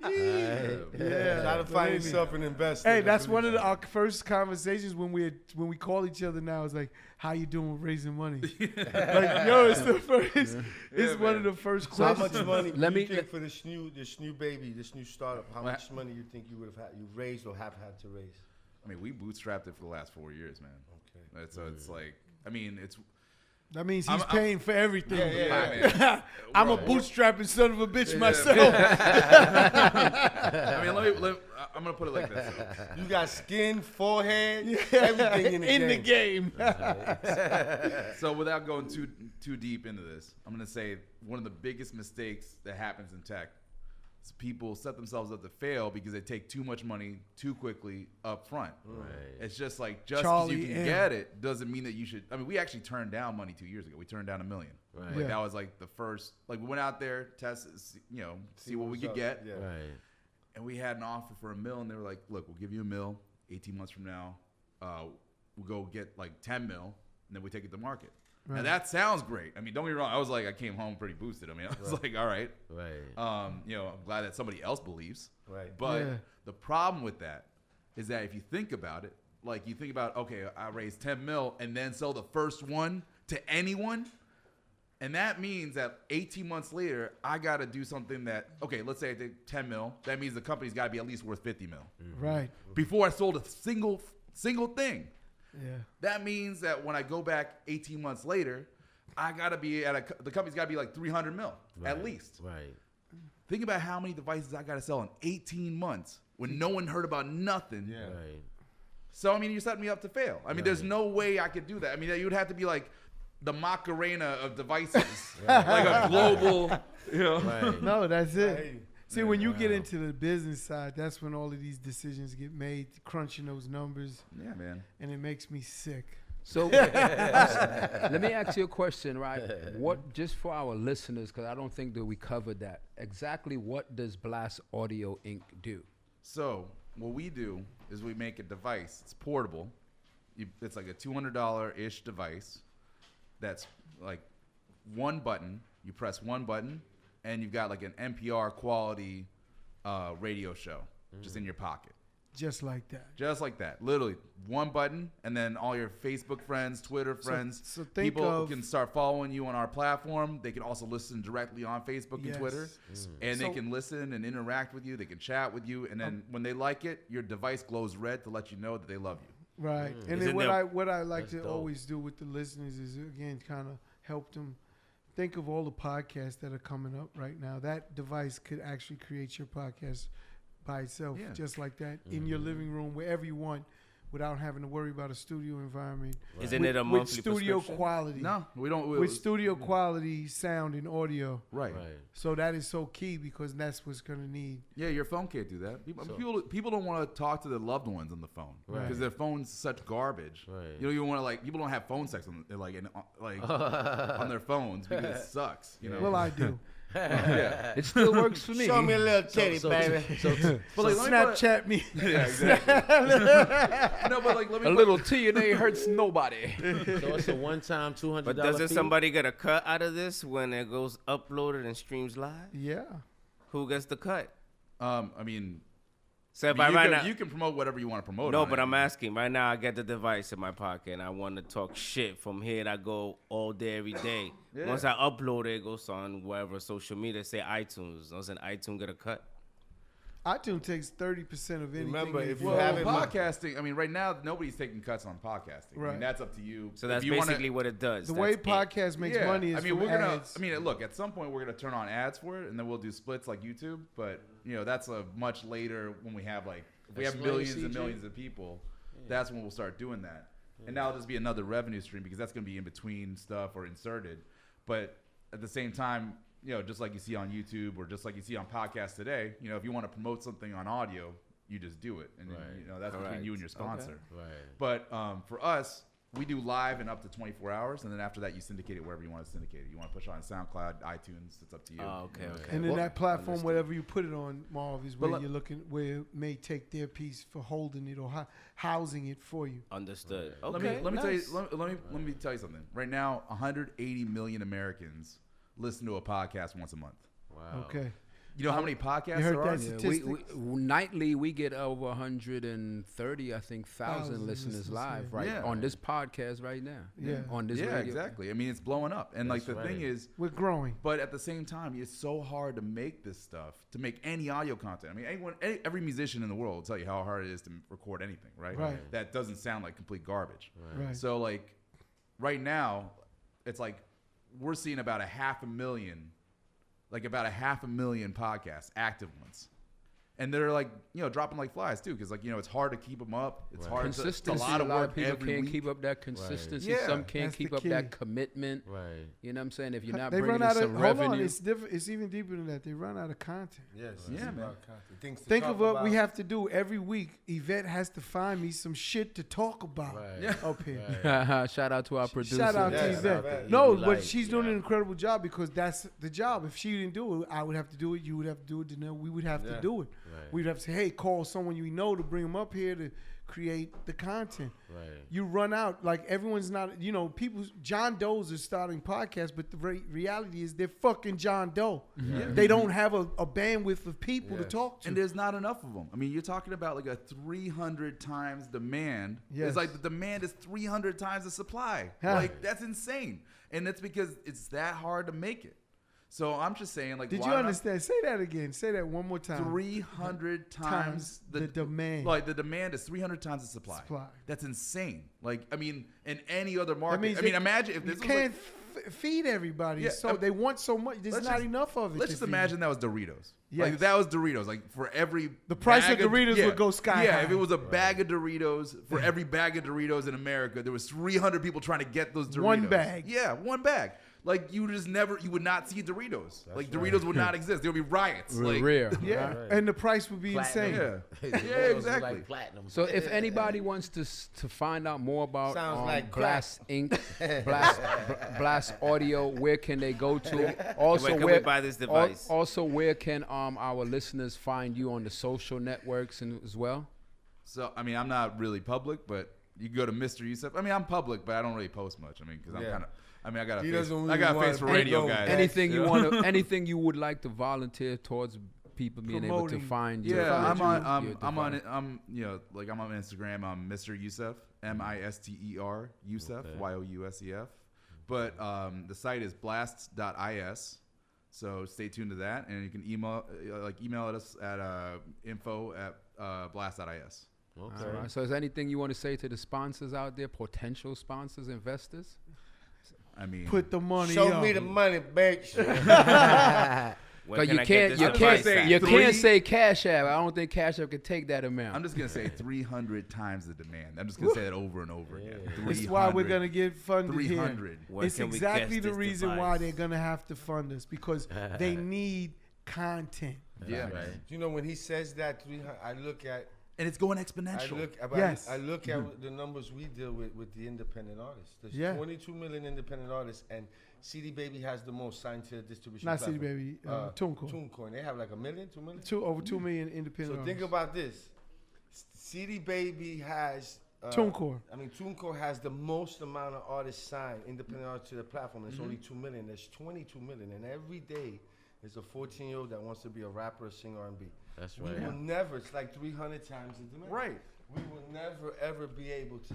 Try to find yourself an investor. Hey, that's one of our first conversations when we call each other now. It's like, how you doing with raising money? Like, yo, it's the first. It's one of the first So how questions. much money Let do you me- think for this new baby, this new startup? How much money you think you would have you raised or have had to raise? I mean, we bootstrapped it for the last 4 years, man. Okay. So it's like, I mean, it's. That means he's I'm- paying for everything. Man. I'm a Bro. bootstrapping son of a bitch myself. I mean, I'm gonna put it like this. You got skin, forehead, everything in the game. So without going too deep into this, I'm gonna say one of the biggest mistakes that happens in tech is people set themselves up to fail because they take too much money too quickly up front. Right. It's just like just because Charlie you can M. get it doesn't mean that you should. I mean, we actually turned down money 2 years ago. We turned down $1 million. Right. Like Yeah. that was like the first. Like we went out there, tested, see what we what's could up. get. Yeah. Right. And we had an offer for $1 million, and they were like, "Look, we'll give you $1 million. 18 months from now, we'll go get like 10 mil, and then we take it to market." Right. Now that sounds great. I mean, don't get me wrong. I was like, I came home pretty boosted. I mean, I was like, all right. Right. I'm glad that somebody else believes. Right. But Yeah. the problem with that is that if you think about it, like you think about, okay, I raised 10 mil and then sell the first one to anyone. And that means that 18 months later, I got to do something that, okay, let's say I did 10 mil. That means the company's got to be at least worth 50 mil. Right. Before I sold a single thing. Yeah. That means that when I go back 18 months later, I got to be the company's got to be like 300 mil at least. Right. Think about how many devices I got to sell in 18 months when no one heard about nothing. Yeah. Right. So, I mean, you're setting me up to fail. I mean, there's no way I could do that. I mean, you would have to be like the Macarena of devices. Like a global, you know. Right. No, that's it. Hey. See, when you get into the business side, that's when all of these decisions get made, crunching those numbers, Yeah, man. and it makes me sick. So let me ask you a question, right? What, just for our listeners, because I don't think that we covered that. Exactly what does Blast Audio Inc. do? So what we do is we make a device. It's portable. It's like a $200-ish device that's like one button. You press one button, and you've got like an NPR quality radio show just in your pocket. Just like that. Just like that. Literally one button, and then all your Facebook friends, Twitter friends, so think people of- can start following you on our platform. They can also listen directly on Facebook and Twitter, and they So- can listen and interact with you. They can chat with you, and then when they like it, your device glows red to let you know that they love you. Right. And Isn't then that- what I like that's to dope. always do with the listeners is, again, kind of help them think of all the podcasts that are coming up right now. That device could actually create your podcast by itself, Yeah. just like that, in your living room, wherever you want, without having to worry about a studio environment. Isn't with, it a with monthly studio prescription? quality? No, we don't. With studio quality sound and audio. right. Right. So that is so key because that's what's going to need. Yeah, your phone can't do that. People don't want to talk to their loved ones on the phone Right. because their phone's such garbage. Right. You don't even want to like. People don't have phone sex on on their phones because it sucks. You know. Well, I do. yeah. It still works for me. Show me a little titty, baby. But like, let me put Snapchat me. Yeah, exactly. no, but like, let me A put- little TNA hurts nobody. So it's a one-time $200 But doesn't fee? somebody get a cut out of this when it goes uploaded and streams live? Yeah. Who gets the cut? I mean, So if you, I right can, now, you can promote whatever you want to promote. no, on but it. I'm asking right now. I get the device in my pocket and I want to talk shit from here. I go all day, every day. Yeah. Once I upload it, it goes on whatever social media. Say iTunes. Doesn't iTunes get a cut? iTunes takes 30% of anything. Remember, they if do. you Well, have it- podcasting. I mean, right now nobody's taking cuts on podcasting. I Right. mean, that's up to you. So If that's you wanna- basically what it does. the That's way it. podcast makes money is I mean, from we're gonna. ads. I mean, look. At some point, we're gonna turn on ads for it, and then we'll do splits like YouTube. But you know, that's a much later when we have like if we have Explain, millions and CJ. millions of people. That's when we'll start doing that, and that'll just be another revenue stream because that's gonna be in between stuff or inserted. But at the same time, you know, just like you see on YouTube or just like you see on podcasts today, you know, if you want to promote something on audio, you just do it, and then, Right. you know that's between Correct. you and your sponsor. Right. But for us, we do live in up to 24 hours, and then after that, you syndicate it wherever you want to syndicate it. You want to push it on SoundCloud, iTunes, it's up to you. Oh, okay, You know, okay. and then well, that platform, understood. whatever you put it on, Marv, is where But you're looking, where it may take their piece for holding it or housing it for you. Understood. Let Okay. me tell you. nice. Let me tell you something. Right now, 180 million Americans listen to a podcast once a month. Wow. Okay. You know how many podcasts You heard there are? that? Yeah, Statistics. nightly we get over 130, I think, thousand Thousands listeners listeners, live yeah. right Yeah. on this podcast right now. Yeah. on this Yeah, radio. exactly. I mean, it's blowing up, and like That's the thing right. is, We're growing. but at the same time, it's so hard to make this stuff, to make any audio content. I mean, every musician in the world will tell you how hard it is to record anything, right? Right. That doesn't sound like complete garbage. Right. So like, right now, it's like we're seeing about 500,000, like about 500,000 podcasts, active ones. And they're like, you know, dropping like flies too, because like, you know, it's hard to keep them up. It's hard. It's Consistency. a lot of work people every can't week. keep up that consistency. Yeah, Some can't that's keep the up that key. commitment. Right. You know what I'm saying? If you're not They bringing run in out some of revenue, hold on. It's different. It's even deeper than that. They run out of content. Yes. Yeah, it's man. about content. Things to Think talk of what we about. have to do every week. Yvette has to find me some shit to talk about Right. up here. shout out to our producer. Shout out Yes, to Yvette. Yvette. No, Yvie but Lite, she's doing an incredible job because that's the job. If she didn't do it, I would have to do it. You would have to do it. Dinero. We would have to Yeah. do it. We'd have to say, hey, call someone you know to bring them up here to create the content. Right. You run out. Like, everyone's not, people, John Doe's are starting podcasts, but the reality is they're fucking John Doe. They don't have a bandwidth of people to talk to. And there's not enough of them. I mean, you're talking about like a 300 times demand. Yes. It's like the demand is 300 times the supply. Yeah. Like, that's insane. And that's because it's that hard to make it. So I'm just saying, like, Did why you not understand? Say that again. Say that one more time. 300 times the demand. Like, the demand is 300 times the supply. That's insane. Like, I mean, in any other market. I mean, imagine if this you was can't feed everybody. Yeah, So they want so much. There's not enough of it. Let's just imagine that was Doritos. Yes. Like, that was Doritos. Like, for every The price bag of Doritos would go sky Yeah, high. if it was a bag of Doritos, for every bag of Doritos in America, there was 300 people trying to get those Doritos. One bag. Yeah, one bag. Like, you would not see Doritos. Like, Doritos would not exist. There would be riots. Like, Rare. Yeah, Right. and the price would be insane. yeah. Yeah, exactly. Like platinum. So if anybody wants to find out more about Sounds like Blast Inc., Blast Audio, where can they go to? Also, Where can we buy this device? Also, where can our listeners find you on the social networks and as well? So, I mean, I'm not really public, but you can go to Mr. Yousef. I mean, I'm public, but I don't really post much. I mean, because I'm kind of, I got a He face. doesn't really I got a want face for to radio promote guys. Anything you want to, anything you would like to volunteer towards people being able to Promoting. find you. Yeah, I'm on. your I'm on. device. I'm I'm on Instagram. I'm Mr. Yousef, Mister Yousef, Yousef. But the site is blasts.is. So stay tuned to that, and you can email us at info@blast.is. Okay. All right. So is there anything you want to say to the sponsors out there, potential sponsors, investors? I mean, Put the money Show up. me the money, bitch. Where Because can you I get can't, this you device can't, at? you Three- can't say Cash App. I don't think Cash App can take that amount. I'm just gonna say 300 times the demand. I'm just gonna say that over and over again. It's why we're going to get funded 300. here. Where It's can we exactly get the this reason why device? they're going to have to fund us, because they need content. Yeah, Right. You know, when he says that 300, I look at and it's going exponential. Yes. I look at the numbers we deal with the independent artists. There's Yeah. 22 million independent artists, and CD Baby has the most signed to a distribution Not CD platform. Baby, TuneCore. TuneCore. And they have like 1 million, 2 million. Over 2 million independent So think artists. about this. CD Baby has TuneCore. I mean, TuneCore has the most amount of artists signed, independent artists to the platform. It's only 2 million. There's 22 million, and every day there's a 14-year-old that wants to be a rapper or sing R&B. That's We right. will never. It's like 300 times the demand. Right. We will never ever be able to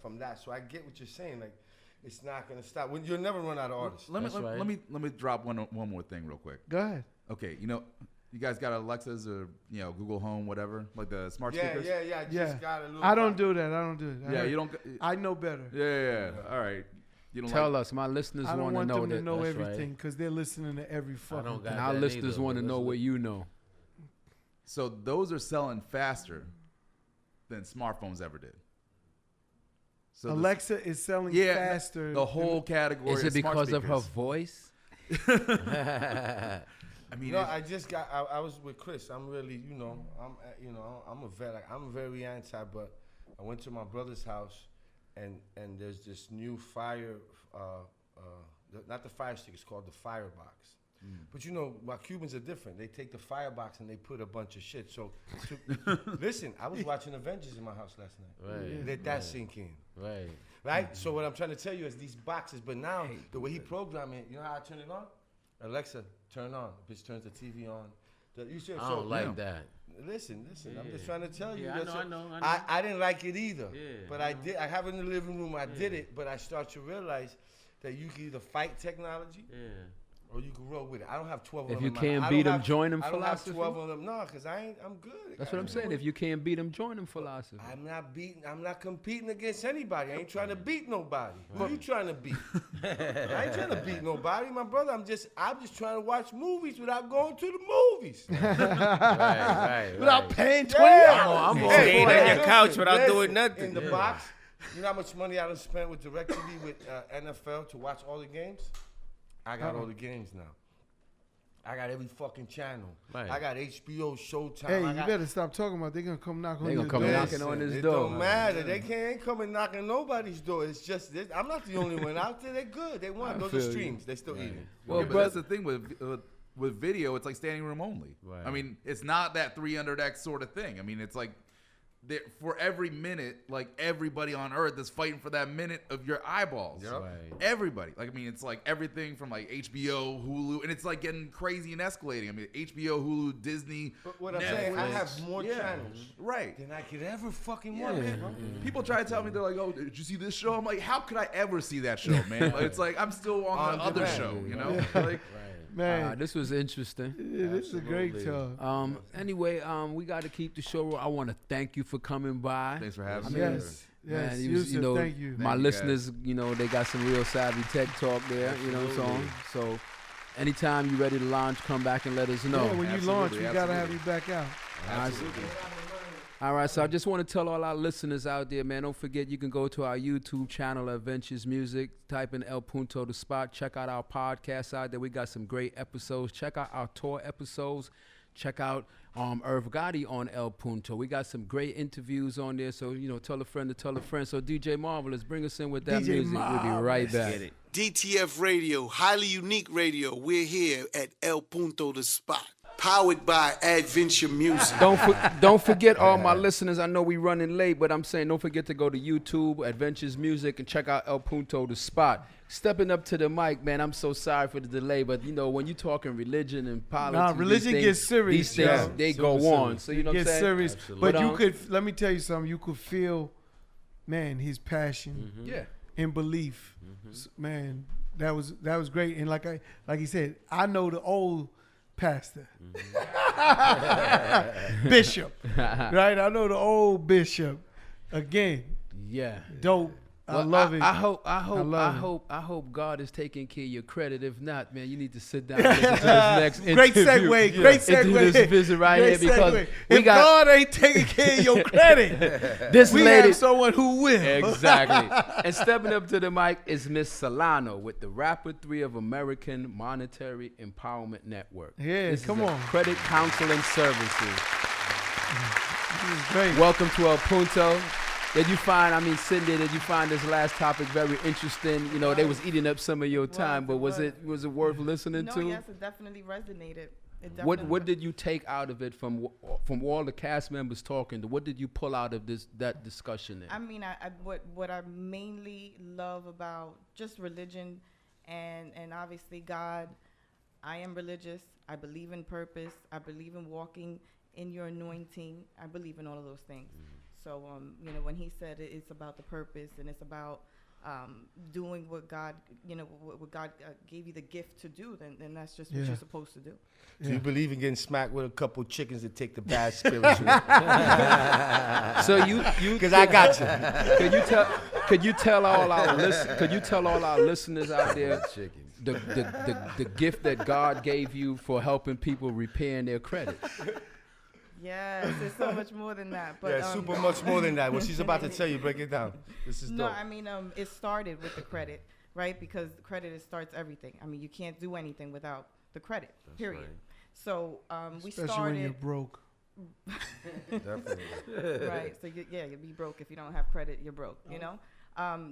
from that. So I get what you're saying. Like, it's not gonna stop. You'll never run out of artists. Let me That's right. let me drop one more thing real quick. Go ahead. Okay, you guys got Alexas or Google Home, whatever, like the smart Yeah, speakers. yeah, yeah. I just got a little. I don't do that. I don't do it. Yeah, you don't. I know better. Yeah. All right. You don't Tell like, us, my listeners I don't want to want know them to that. know That's right. everything because they're listening to every I fucking don't thing. got And our that listeners either, want to but know let's what look. you know. So those are selling faster than smartphones ever did. So Alexa is selling yeah, faster. the whole category. Is it of smart because of her speakers. voice? I mean, No, I just got. I was with Chris. I'm really, I'm a vet. Like, I'm very anti. But I went to my brother's house, and there's this new fire. Not the fire stick. It's called the firebox. But why Cubans are different. They take the firebox and they put a bunch of shit. So, listen, I was watching Avengers in my house last night. Right. Let that sink in. Right. Right? So what I'm trying to tell you is these boxes, but now the way he programmed it, you know how I turn it on? Alexa, turn on. Bitch turns the TV on. You see, I don't like that. Listen. I'm Yeah. just trying to tell you. Yeah, I that's know, what- I know. I didn't like it either. Yeah, But I I know. did. I have it in the living room. I did it, but I start to realize that you can either fight technology Yeah. or you can roll with it. I don't have 12 of If them. you in my- can't I beat don't 'em, have- join 'em I don't have philosophy? 12 of them. No, because I'm good. That's what I'm saying. If you can't beat them, join them philosophy. I'm not competing against anybody. I ain't trying to beat nobody. Who you trying to beat? I ain't trying to beat nobody, my brother. I'm just trying to watch movies without going to the movies. Right. Without paying $20. I'm Hey, staying on your listen, couch without listen, doing nothing. In the box, you know how much money I done spent with DirecTV with NFL to watch all the games? I got all the games now. I got every fucking channel. Right. I got HBO, Showtime. Hey, I you got, better stop talking about. They're gonna come knock on They your gonna come door. knocking on this it door. don't matter. They ain't coming knocking nobody's door. It's just this. I'm not the only one out there. They're good. They want those are feel you. streams. They still eating. Well, yeah, but that's the thing with with video, it's like standing room only. Right. I mean, it's not that 300x sort of thing. I mean, it's like for every minute, like everybody on earth is fighting for that minute of your eyeballs. Yep. Right. Everybody. Like, I mean, it's like everything from like HBO, Hulu, and it's like getting crazy and escalating. I mean, HBO, Hulu, Disney. But what I'm saying, I have more Yeah. channels Right. than I could ever fucking Yeah. want, bro. People try to tell me, they're like, "Oh, did you see this show?" I'm like, "How could I ever see that show, man?" Like, it's like I'm still on the other demand. show, you know. Like, Man, This was interesting. this is a great talk. Anyway, we got to keep the show rolling. I want to thank you for coming by. thanks for having me. Yes, yes. Man, you know, thank you. my Thank you, listeners, you know, they got some real savvy tech talk there, you know what I'm saying? So anytime you're ready to launch, come back and let us know. Yeah, when you launch, we Absolutely, gotta have you back out. All right, so I just want to tell all our listeners out there, man, don't forget you can go to our YouTube channel, Adventures Music, type in El Punto The Spot, check out our podcast out there. We got some great episodes. Check out our tour episodes. Check out Yvie Gotti on El Punto. We got some great interviews on there, so, you know, tell a friend to tell a friend. So DJ Marvls, bring us in with that DJ music. We'll be right back. Get it. DTF Radio, highly unique radio. We're here at El Punto The Spot. Powered by Adventure Music. Don't forget all my listeners. I know we running late, but I'm saying don't forget to go to YouTube, Adventures Music, and check out El Punto The Spot. Stepping up to the mic, man. I'm so sorry for the delay, but you know when you're talking religion and politics, religion these gets things, serious, These things yeah. they Super go on. serious. So you know what I'm Get saying? serious, Absolutely. but you But, could. Let me tell you something. You could feel, man, his passion Yeah. and belief. Man, that was great. And like he said, I know the old pastor, bishop, right? I know the old bishop. Again, Yeah. dope. I Well, love it. I hope God is taking care of your credit. If not, man, you need to sit down and listen to this next Great interview. segue. Great segue. Into this visit right Great here because segue. we if got God ain't taking care of your credit, this we lady. have someone who will. Exactly. And stepping up to the mic is Miss Solano with the Rapid 3 of American Monetary Empowerment Network. Yeah, This come is a on. Credit Counseling Services. This is great. Welcome to El Punto. Did you find, did you find this last topic very interesting? You know, they was eating up some of your time, but was it worth listening No, to? yes, it definitely resonated. It What definitely did you take out of it from all the cast members talking? What did you pull out of that discussion there? I mean, what I mainly love about just religion and obviously God, I am religious. I believe in purpose. I believe in walking in your anointing. I believe in all of those things. So, you know, when he said it's about the purpose and it's about doing what God, you know, what God gave you the gift to do, then that's just what Yeah. you're supposed to do. Do you believe in getting smacked with a couple chickens to take the bad spirits? So you Because I got you. could you tell all our listeners out there the gift that God gave you for helping people repaying their credit? Yes, it's so much more than that. But Yeah, super much more than that. What she's about to tell you, break it down. This is No, dope. I mean, it started with the credit, right? Because credit starts everything. I mean, you can't do anything without the credit, period. right. So we Especially when you're started, broke. Definitely. right? So you'll be broke if you don't have credit. You're broke. You know,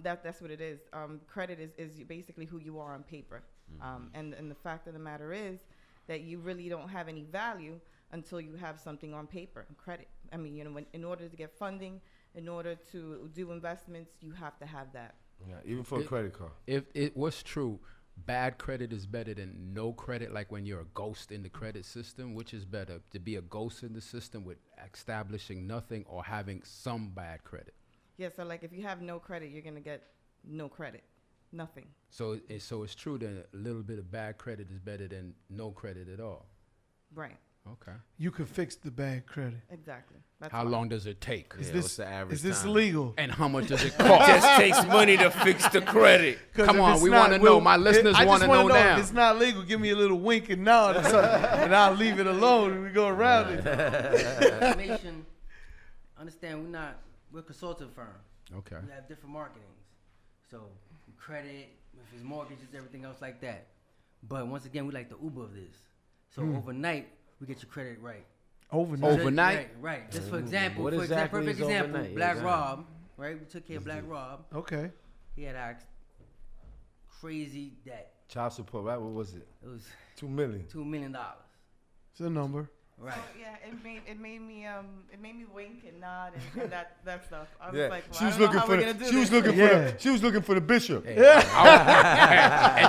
that's what it is. Credit is basically who you are on paper, and the fact of the matter is that you really don't have any value until you have something on paper, credit. I mean, you know, in order to get funding, in order to do investments, you have to have that. Yeah, even for a credit card. If it was true, bad credit is better than no credit, like when you're a ghost in the credit system, which is better, to be a ghost in the system with establishing nothing or having some bad credit? Yeah, so like if you have no credit, you're going to get no credit, nothing. So it's true that a little bit of bad credit is better than no credit at all. Right, Okay. You could fix the bad credit. exactly. That's How why. long does it take? Is Yeah, this what's the average is this time? legal? And how much does it cost? Just takes money to fix the credit. 'Cause Come if on, it's we not, wanna know. My I listeners just wanna wanna know now. If it's not legal, give me a little wink and nod or something, and I'll leave it alone and we go around it. Information. Understand we're a consulting firm. Okay. We have different marketings. So credit, if it's mortgages, everything else like that. But once again, we like the Uber of this. So overnight, we get your credit right. Overnight. Overnight? Right. Just for example, What exactly perfect is example, overnight? Black Exactly. Rob, right? We took care of Black Rob. Okay. He had asked crazy debt. Child support, right? What was it? It was $2 million. $2 million. It's a number. Right. So, yeah, it made me wink and nod and that stuff. I was Yeah, like, well, she I was don't know looking how for we're the. gonna do She was this. looking for Yeah. the. She was looking for the bishop. And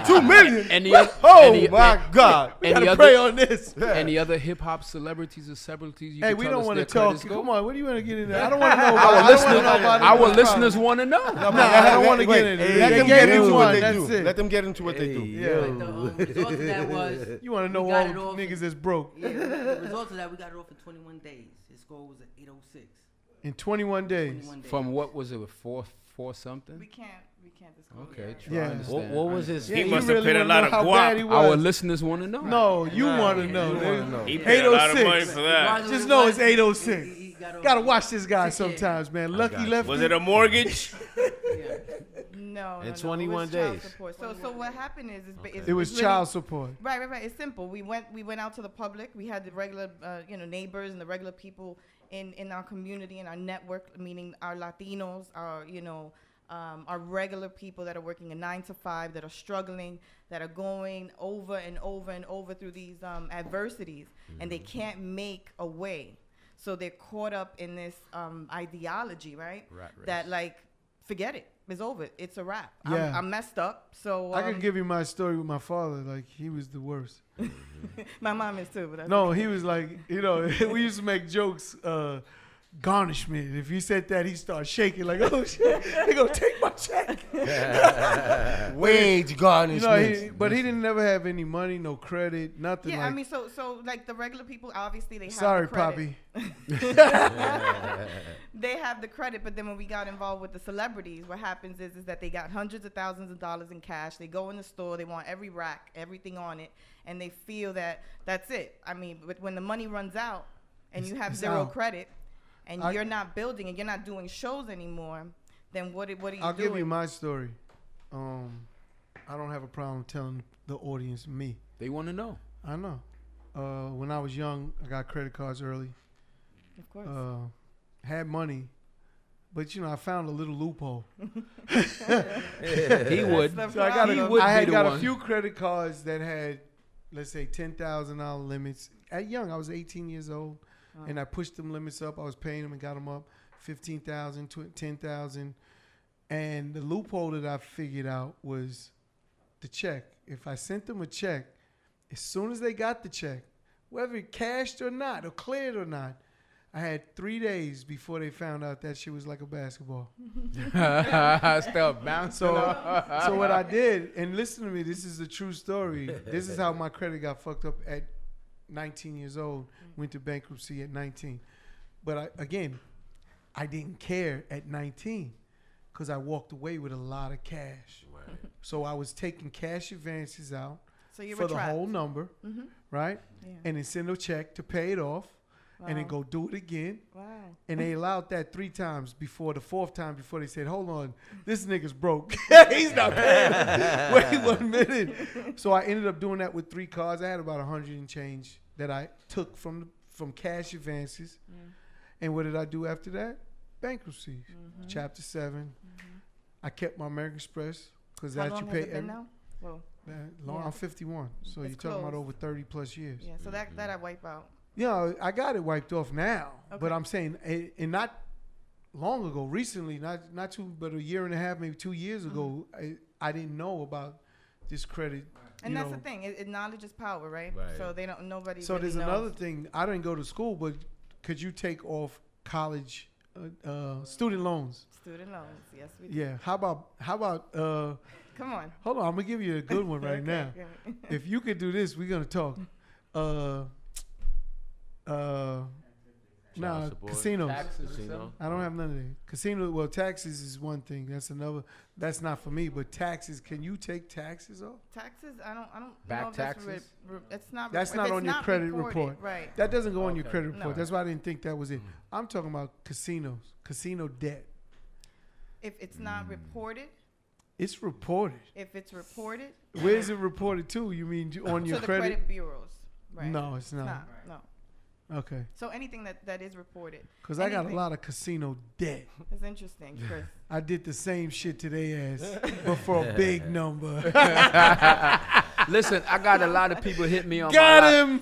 $2 million. And the other, Oh and the- my God! We and the gotta other- pray on this. Any other hip hop celebrities or celebrities you Hey, can we tell don't us want to their talk. credits go? Come on, what do you want to get into? I don't want to know about. Our I don't wanna listeners, know about our anyone's listeners problem. want to know. Nah, I don't want to get into it. Let They them gave get you into what one. they That's do. it. Let them get into what they do. Like the result of that was You want to know we all got it off niggas that's broke Yeah, the result of that, we got it off in 21 days. His score was at 806. in 21 days. 21 days. From what was it, four something? We can't disclose. Okay, that. try Yeah. to understand. What was his? Yeah, He you must have really paid a wanna lot know of how guap. bad he was. Our listeners want to know. No, you want to know. you wanna nigga. know. He paid a lot of money 806. for that. Regardless Just of know what, it's 806. he got off Gotta with- watch this guy Yeah. sometimes, man. Lucky got you. lefty. Was it a mortgage? No, In no, 21 it was child days. support. So what happened is It was really- child support. Right. It's simple. We went out to the public. We had the regular, neighbors and the regular people in our community and our network, meaning our Latinos, our regular people that are working a 9 to 5, that are struggling, that are going over and over and over through these adversities, and they can't make a way. So they're caught up in this ideology, right? Rat race. That like, forget it. It's over. It's a wrap. Yeah. I'm messed up. So I could give you my story with my father. Like, he was the worst. my mom is too, but that's No, okay. he was like, we used to make jokes, garnishment. If he said that, he started shaking like, oh shit, they gonna take my check. Wage garnishment. But he didn't never have any money, no credit, nothing. Yeah, like, I mean, so like the regular people, obviously they have sorry, the credit. Poppy. They have the credit, but then when we got involved with the celebrities, what happens is that they got hundreds of thousands of dollars in cash. They go in the store, they want every rack, everything on it, and they feel that that's it. I mean, but when the money runs out and you have it's zero out. credit, and you're not building and you're not doing shows anymore, then what are you I'll doing? give you my story. I don't have a problem telling the audience me. They want to know. I know. When I was young, I got credit cards early. Of course. Had money, but I found a little loophole. He would. That's the So I got He problem. would I be had the got one. a few credit cards that had, let's say, $10,000 limits. At young, I was 18 years old, and I pushed them limits up. I was paying them and got them up, 15,000, 10,000, and the loophole that I figured out was the check. If I sent them a check, as soon as they got the check, whether it cashed or not, or cleared or not, I had 3 days before they found out that shit was like a basketball. Start bouncing. So what I did, and listen to me, this is a true story. This is how my credit got fucked up at 19 years old. Went to bankruptcy at 19. But I didn't care at 19 because I walked away with a lot of cash. Right. So I was taking cash advances out So you for were the trapped. whole number, right? Yeah. And then send a check to pay it off, and then Wow. go do it again. Wow. And they allowed that 3 times before the 4th time before they said, hold on, this nigga's broke. He's not paying. Wait 1 minute. So I ended up doing that with 3 cards. I had about 100 and change that I took from cash advances. And what did I do after that? Bankruptcy. Chapter 7. I kept my American Express because How that long you has pay it been every. now? Well, Long, Yeah. I'm 51. So It's you're talking about close. over 30 plus years. yeah. So that I wipe out. I got it wiped off now, but Okay. I'm saying, and not long ago, recently, not too, but a year and a half, maybe 2 years ago, I didn't know about this credit. And you that's know. the thing. Knowledge is power, right? Right. So they don't. Nobody. So really there's knows. another thing. I didn't go to school, but could you take off college student loans? Student loans. Yes, we do. Yeah. How about? Come on. Hold on, I'm gonna give you a good one right Okay, now. okay. If you could do this, we're gonna talk. Nah, support. casinos. Casino. I don't have none of that. Casino, well, taxes is one thing. That's another. That's not for me. But taxes, can you take taxes off? Taxes. I don't. Back know if that's taxes? it's not. That's if not it's on your not credit reported, report. Right. That doesn't go on your Okay. credit report. No. That's why I didn't think that was it. I'm talking about casinos, casino debt. If it's not reported, It's reported. if it's reported, Where's it reported to? You mean on to your the credit? credit bureaus. Right. No, it's not. No. Okay. So anything that is reported. Because I got a lot of casino debt. That's interesting, Chris. I did the same shit to their ass, but for a big number. Listen, I got a lot of people hit me on Got my him.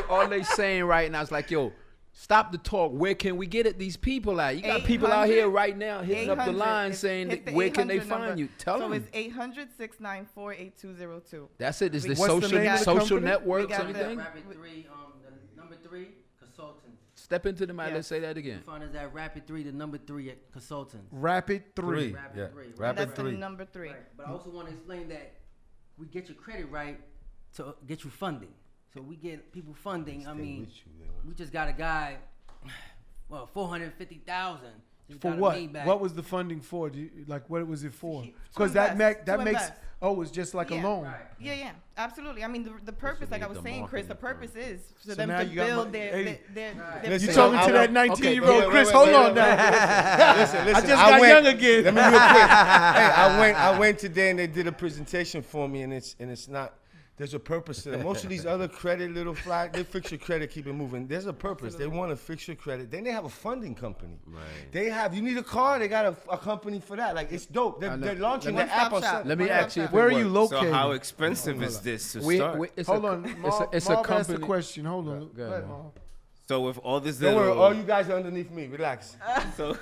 All they saying right now is like, yo, stop the talk. Where can we get at these people at? You got people out here right now hitting up the line saying, hit the where can they 800 find number. you? Tell so them. it's 800-694-8202. That's it. Is the What's the social name of the social company? networks, We got everything? Rapid 3, the number 3 consultants. Step into the mic. Yes. Let's say that again. You find us at Rapid 3, the number 3 consultants. Rapid 3. Rapid Yeah. 3. Rapid That's 3. the number 3. Right. But I also want to explain that we get your credit right to get you funding. So we get people funding. I mean, we just got a guy, well, 450,000. For what? What was the funding for? What was it for? Because that makes invest. it's just like a Yeah. loan. Right. Yeah, absolutely. I mean, the purpose, like I was saying, Chris, the purpose is for So them now to you got build my- their Listen, You talking I to that want- 19-year-old wait, Chris? wait, Hold wait, on wait, now. Listen, I just got young again. Let me real quick. Hey, I went today and they did a presentation for me, and it's not. There's a purpose to that. Most of these other credit little flag, they fix your credit, keep it moving. There's a purpose. They want to fix your credit. Then they have a funding company. Right. They have. You need a car. They got a company for that. Like it's dope. They're launching the app on. Let me ask you, if Where it are you works. located? So how expensive is this to start? It's Hold a, on. It's a Marv asked company. a question. Hold on. Go ahead, Marv. So with all this Don't worry. little, All you guys are underneath me. Relax. so,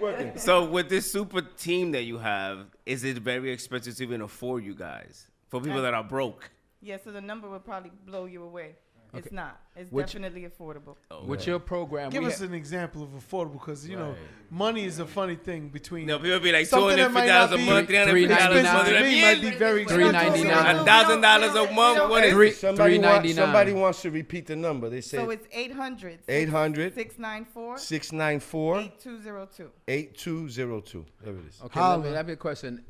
Working. so with this super team that you have, is it very expensive to even afford you guys? For people that are broke. Yeah, so the number would probably blow you away. It's not. It's Which- definitely affordable. With your program, Give we us an example of affordable, because you know money is a funny thing between. No, people be like Something that might $250 not a be month, $350 expensive a month. to me might be very expensive. $3.99. $1,000 a month. What is it? Somebody wants to repeat the number. They say So it's 800 800 694 694 8202. 8202. There it is. Okay, let me have a question.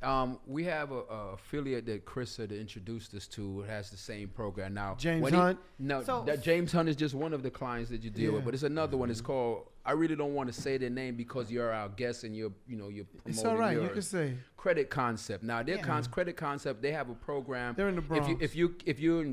We have a affiliate that Chris had introduced us to. It has the same program now. James Hunt? No, So- James Hunt is just one of the clients that you deal with, Yeah. but it's another one. It's called. I really don't want to say their name because you're our guest and you're promoting It's all right. You yours. can say. Credit Concept. Now, their Yeah. Credit Concept, they have a program. They're in the Bronx. If you're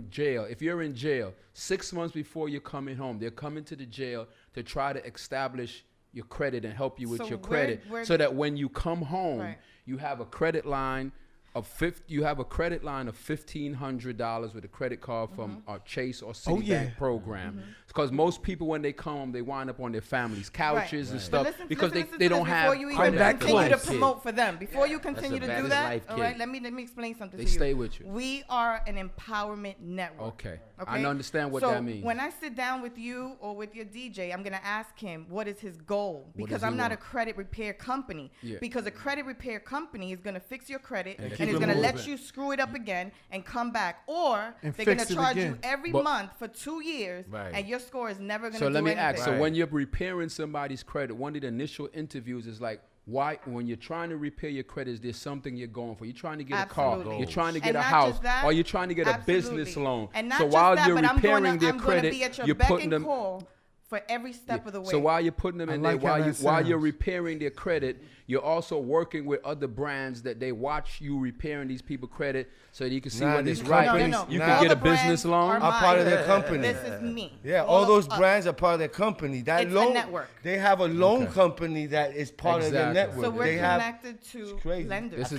in jail, 6 months before you're coming home, they're coming to the jail to try to establish your credit and help you with So your credit, where- so that when you come home, Right. you have a credit line of $1,500 with a credit card from our Chase or Citibank yeah. program. Because most people, when they come home, they wind up on their families' couches and But stuff listen- because listen they to don't this have before you credit. even back continue to close. promote for them. Before you continue the to do baddest that, life all kid. right, let me explain something They to you. stay with you. We are an empowerment network. Okay. Okay? I understand what so that means. When I sit down with you or with your DJ, I'm going to ask him what is his goal, because does he I'm not a want? credit repair company. Yeah. Because a credit repair company is going to fix your credit and, keep is it going to let moving. you screw it up again and come back, or And they're going fix to it charge you again. every But- month for 2 years, Right. and your score is never going to So do let me anything. ask. So when you're repairing somebody's credit, one of the initial interviews is like, why? When you're trying to repair your credit, is there something you're going for? You're trying to get a car, Absolutely. you're trying to And get a not house, just that, or you're trying to get a business absolutely. loan. And not So just while that, you're but repairing their I'm gonna credit, be at your you're beck putting and them. call for every step of the way. So while you're putting them I in like there, how that while you're sounds. repairing their credit, you're also working with other brands that they watch you repairing these people credit, so that you can see Nah, when these it's right. companies- no. You Nah. can All get a the brands business loan. are I'm part of mine. their company. This is me. Yeah, all of those us. brands are part of their company. That It's a loan network. They have a loan company that is part of their Exactly. network. So we're they have connected to it's crazy. lenders.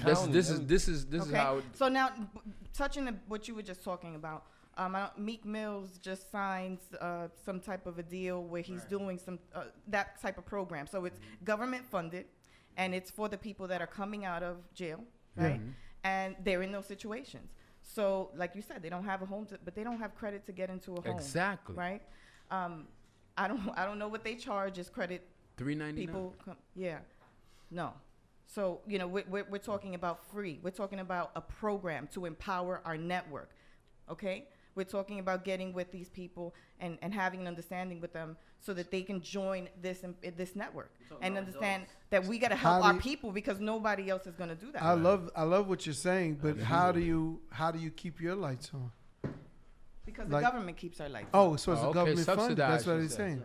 This is Okay. how. So now, touching on what you were just talking about, Meek Mills just signs some type of a deal where he's doing some that type of program. So it's government funded, and it's for the people that are coming out of jail, right? And they're in those situations. So, like you said, they don't have a home, but they don't have credit to get into a home. Exactly. Right. I don't know what they charge as credit $3.99. people no. So we're talking about free. We're talking about a program to empower our network. Okay, we're talking about getting with these people and having an understanding with them so that they can join this network and understand that we got to help our people, because nobody else is going to do that. I love what you're saying, but how do you keep your lights on? Because like- the government keeps our lights. Oh, so it's Oh, a okay, government fund. subsidized, That's what you he's said. saying.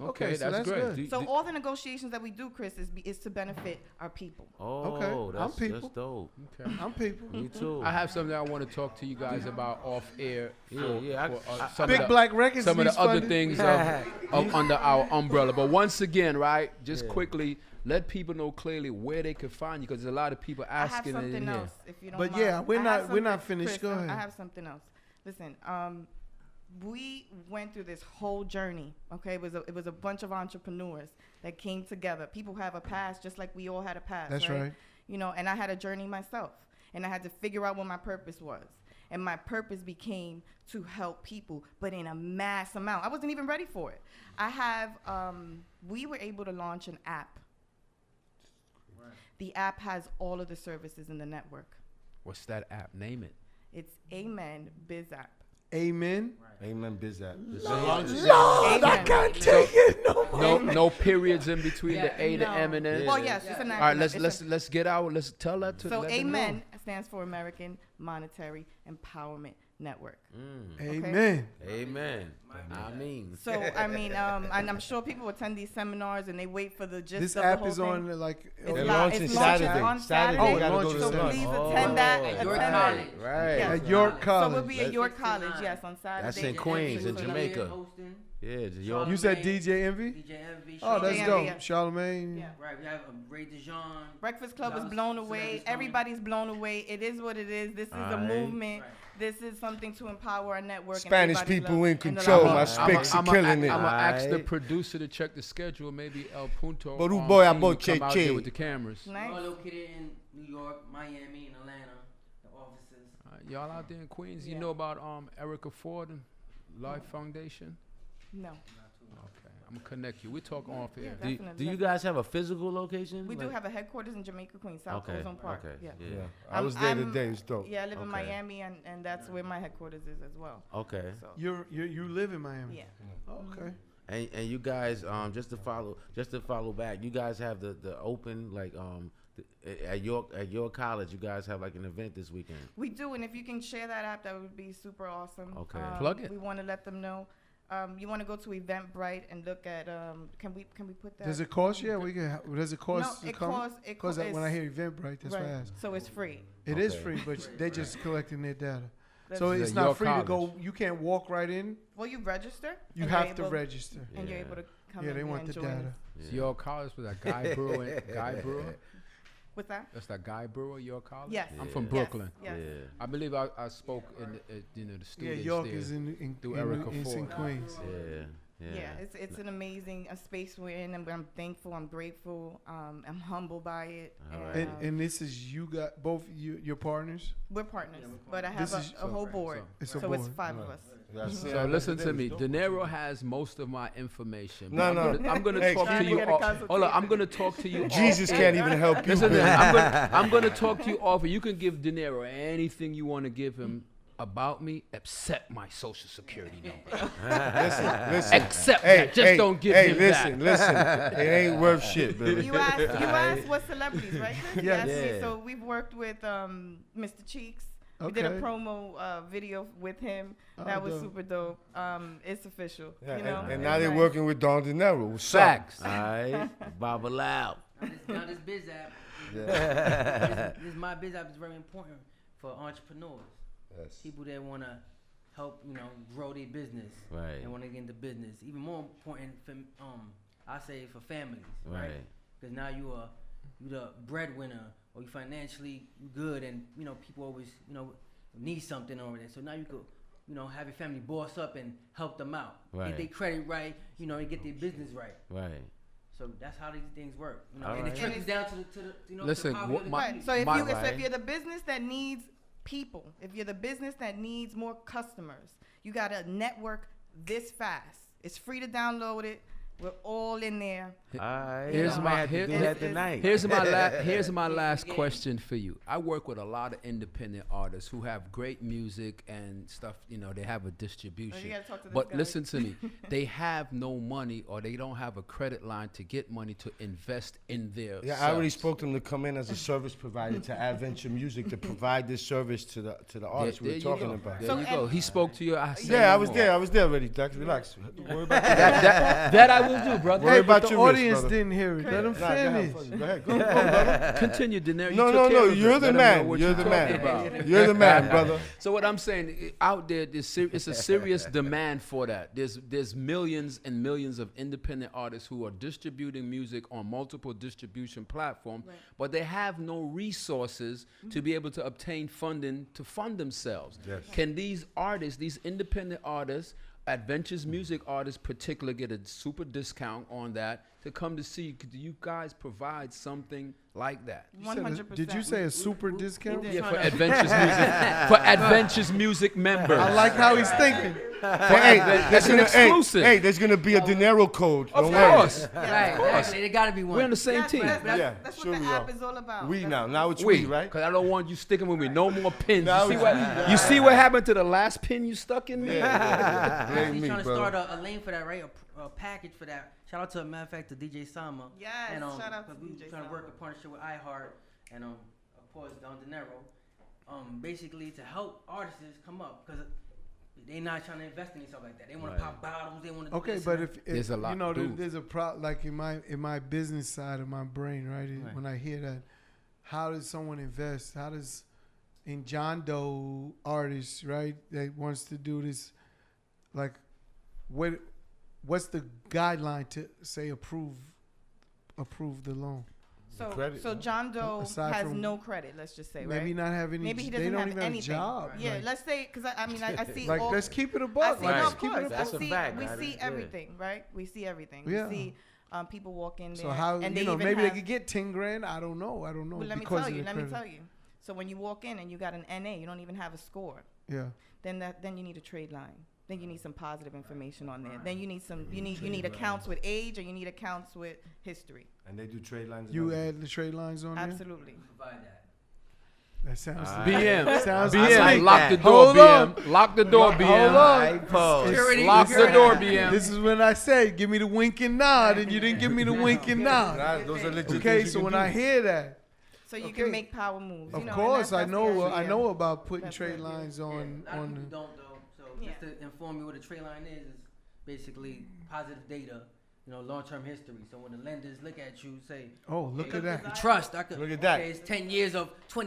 Okay, so that's great. good. So all the negotiations that we do, Chris, is to benefit our people. Oh, Okay, that's people. dope. Okay. I'm people. Me too. I have something I want to talk to you guys about off air. Some Big of the, Black Records. some of the needs other funding. things of under our umbrella. But once again, right, just quickly, let people know clearly where they can find you, because there's a lot of people I have asking it in something here. else, if you don't But mind. yeah, we're I not- have we're not something- finished. Chris, Go ahead. I have something else. Listen, we went through this whole journey. Okay, it was a bunch of entrepreneurs that came together. People have a past, just like we all had a past. That's right. You know, and I had a journey myself, and I had to figure out what my purpose was. And my purpose became to help people, but in a mass amount. I wasn't even ready for it. We were able to launch an app. The app has all of the services in the network. What's that app? Name it. It's Amen Biz App. Amen. Amen, Bizat. Lord, I can't take it no more. No periods in between Yeah, the A, the No. M, and N. Well, yes, it's an acronym. All right, It's a- let's get out. Let's tell that to. So let them know. Amen stands for American Monetary Empowerment Network. Amen. Amen. I mean. So I mean, and I'm sure people attend these seminars and they wait for the gist This of the app whole is thing. on like. It's They're live. launching It's launching Saturday. on Saturday, Saturday. you gotta launches go to the So Saturday. please launch. attend that. At York Attend that. College. Right. Yes. At York So College. we'll be at Let's York 69. College, yes, on Saturday. That's in Queens, in Jamaica. Yeah, your You said DJ Envy? DJ Envy. Oh, that's Yeah, dope. yeah. Charlemagne. Yeah. Right, we have Ray DeJean. Breakfast Club is Dallas blown away. celebrities coming. Everybody's blown away. It is what it is. This is a Aight. movement. Right. This is something to empower our network. and Spanish everybody's people love in and the control. love. My I'm Specs are killing it. I'm gonna ask the Aight. producer to check the schedule. Maybe El Punto. Boru boy, team abo will come out che. there with the cameras. We're Nice. all located in New York, Miami, and Atlanta. The offices. Y'all out there in Queens, you Yeah. know about Erica Ford and Life Foundation? No. Okay, I'm gonna connect you. We talk off Yeah, air. definitely. Do you guys have a physical location? We do Like- have a headquarters in Jamaica, Queens, South Okay. Ozone Park. Okay. Yeah. Yeah, I was there I'm- today. It's dope. Yeah, I live in Okay. Miami, and that's where my headquarters is as well. Okay. So You live in Miami. yeah. Okay. And you guys, just to follow back, you guys have the open like at your college. You guys have like an event this weekend. We do, and if you can share that app, that would be super awesome. Okay. Plug it. We want to let them know. You want to go to Eventbrite and look at. Can we put that? Does it cost? Yeah, we can. Does it cost? No, to it come? costs. It Because costs. when I hear Eventbrite, that's right. why I asked. So it's free. It is Okay. free, but they just collecting their data. That's- So Is it's it not your free to go. college? You can't walk right in. Well, you register. You and have you're to able- register. And you're Yeah. able to come Yeah, in they here want and the join data. us. So your college was that Guy Brewer? Guy Brewer? What's that? That's that Guy Brewer, your college? Yes. I'm from Yeah. Brooklyn. Yes. Yeah. I believe I spoke in the Yeah, students York there. is in through Erica in Ford. Queens. Yeah. Yeah, it's an amazing space we're in, and I'm thankful. I'm grateful. I'm humbled by it. All And, And this is you got both your partners. we're partners, but I This have is- a whole board, It's a so it's board. 5 of us. So listen to me. Dinero has most of my information. but No, no. I'm gonna Hey, talk to Trying to you. get a Hold on, I'm consultation. gonna talk to you. Jesus off can't air. even help you. Listen, I'm gonna talk to you off. You can give Dinero anything you want to give him about me, except my social security number. Listen. Except that. Just don't give him listen, that. listen. It ain't worth shit, baby. You asked what celebrities, right? Chris? Yes. You asked me. Yeah. So we've worked with Mr. Cheeks. We did a Okay. promo video with him. Oh, That was dope. super dope. It's official. Yeah, you know, and it's now they're nice. working with Don Dinero. What's up? Facts. All right. Bobble out. Now this biz app. This my biz app is very important for entrepreneurs. Yes. People that want to help, grow their business. Right. And want to get into business. Even more important for, I say for families. Right. Because now you the breadwinner, or you financially good, and people always need something over there. So now you could have your family boss up and help them out. Right. Get their credit right, and get their business right. Right. So that's how these things work. All And right. it trickles down to the Listen, the poverty what of the my- community. So if My- you so Right. if you're the business that needs people, if you're the business that needs more customers, you got to network this fast. It's free to download it. We're all in there. All right. Here's I my- might have to do here- that tonight. Here's my last question for you. I work with a lot of independent artists who have great music and stuff. They have a distribution. gotta talk to this But guy. listen to me. They have no money, or they don't have a credit line to get money to invest in their. Yeah, I already spoke to them to come in as a service provider to Adventure Music to provide this service to the artists we were talking about. There So you go. and- He spoke to you. I said Yeah, no I was more. there. I was there already, Dex. Relax. Don't worry about that. That I will do, brother. Worry Hey, about but the your wrist, audience brother. didn't hear it. Let them Nah, go ahead, finish. Fuzzy. Go ahead. Go, brother. Continue, Dinero. No. You're the man. You're the man. You're the man, brother. So what I'm saying, out there, it's a serious demand for that. There's millions and millions of independent artists who are distributing music on multiple distribution platforms, but they have no resources to be able to obtain funding to fund themselves. Yes. Can these artists, these independent artists, Adventures music artists particular, get a super discount on that to come to see you? Could you guys provide something like that? 100%. Did you say a super discount? did. Yeah, for Adventures music, for Adventures music members. I like how he's thinking. That's an exclusive. Hey, there's gonna be a Dinero code. Of Don't worry. course. Right, exactly. There gotta be one. We're on the same team. That's sure what the we app are. is all about. We That's- now it's we, right? Because I don't want you sticking with me. No more pins. Now You see, it's you see what happened to the last pin you stuck in me? Blame He's me, trying to brother. start a lane for that, right? A package for that. Shout out to, a matter of fact, to DJ Sama. Yes, And, shout out to 'cause we DJ trying to Sama. work a partnership with iHeart and of course Dinero. Basically to help artists come up because they not trying to invest in themselves like that. They want to pop bottles. They want to. Okay, this but and if There's a lot you know, to do. there's a problem. Like in my business side of my brain, right? When I hear that, how does someone invest? How does in John Doe artists, right, that wants to do this, like, what's the guideline to say approve the loan? So John Doe Aside has from no credit. Let's just say, Maybe right? not have any. Maybe he they doesn't don't have even anything. have a job. Yeah, Like, let's say because I see like all, let's keep it a I buck. see, Like, no, let's of keep course. it a That's buck. a we see, fact, we man. see Yeah. everything, right? We see everything. Yeah. We see people walk in there. So how and you they know even maybe have, they could get 10 grand. I don't know. Well, let me because tell of you. the Let me credit. tell you. So when you walk in and you got an NA, you don't even have a score. Yeah. Then you need a trade line. Then you need some positive information on there. Then you need accounts with age, or you need accounts with history. And they do trade lines. and You everything. add the trade lines on there. Absolutely. provide that. That sounds. BM. Sounds BM. like Lock that. the door, Hold on. BM. Lock the door, BM. Hold on. Security. Lock the door, BM. This is when I say, give me the wink and nod, and you didn't give me the wink and nod. Nah, those are legit Okay, things so you when can I do. hear that, So you Okay. can make power moves. of you know, and course I that's know the I idea. know about putting That's trade the lines A on lot of people on. don't though. So Yeah. just to inform you what a trade line is basically positive data, long-term history. So when the lenders look at you, say, Oh, look okay, at that. trust. I could Look at that. Okay, it's 20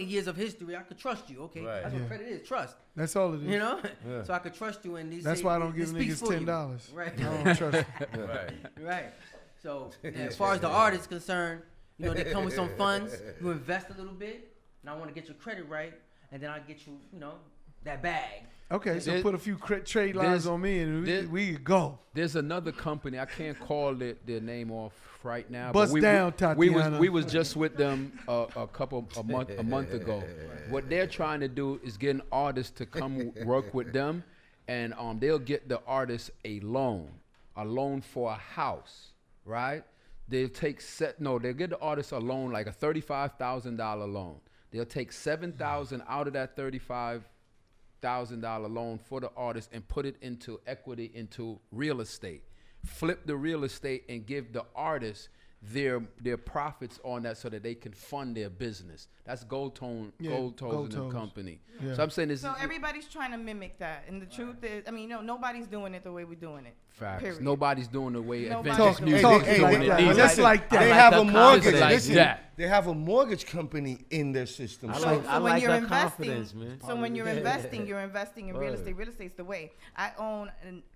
years of history. I could trust you. Okay, Right. that's Yeah. what credit is. Trust. That's all it is. Yeah. So I could trust you, and these. That's say why I don't it give speaks niggas for you. $10. Right. I don't trust. Right. So as far as the artist is concerned, they come with some funds. You invest a little bit, and I want to get your credit right, and then I get you, that bag. Okay, so There- put a few trade lines there's- on me, and there- we could go. There's another company. I can't call their name off right now. Bust but down, we Tatiana. was just with them a month ago. What they're trying to do is get an artist to come work with them, and they'll get the artist a loan for a house, right? They'll get the artist a loan, like a $35,000 loan. They'll take $7,000 out of that $35,000 loan for the artist and put it into equity, into real estate. Flip the real estate and give the artist their profits on that so that they can fund their business. That's Gold Toes and the company. Yeah. So I'm saying this So is everybody's trying to mimic that, and the truth is, nobody's doing it the way we're doing it. facts. Period. Nobody's doing the way Nobody's Adventures doing Music it. is Talking doing like it that. either. Just like that. They I have like a the mortgage. confidence. Like Listen, that. they have a mortgage company in their system. I So like- So when like you're that investing, confidence, man. so when you're investing in real Word. estate. Real estate's the way. I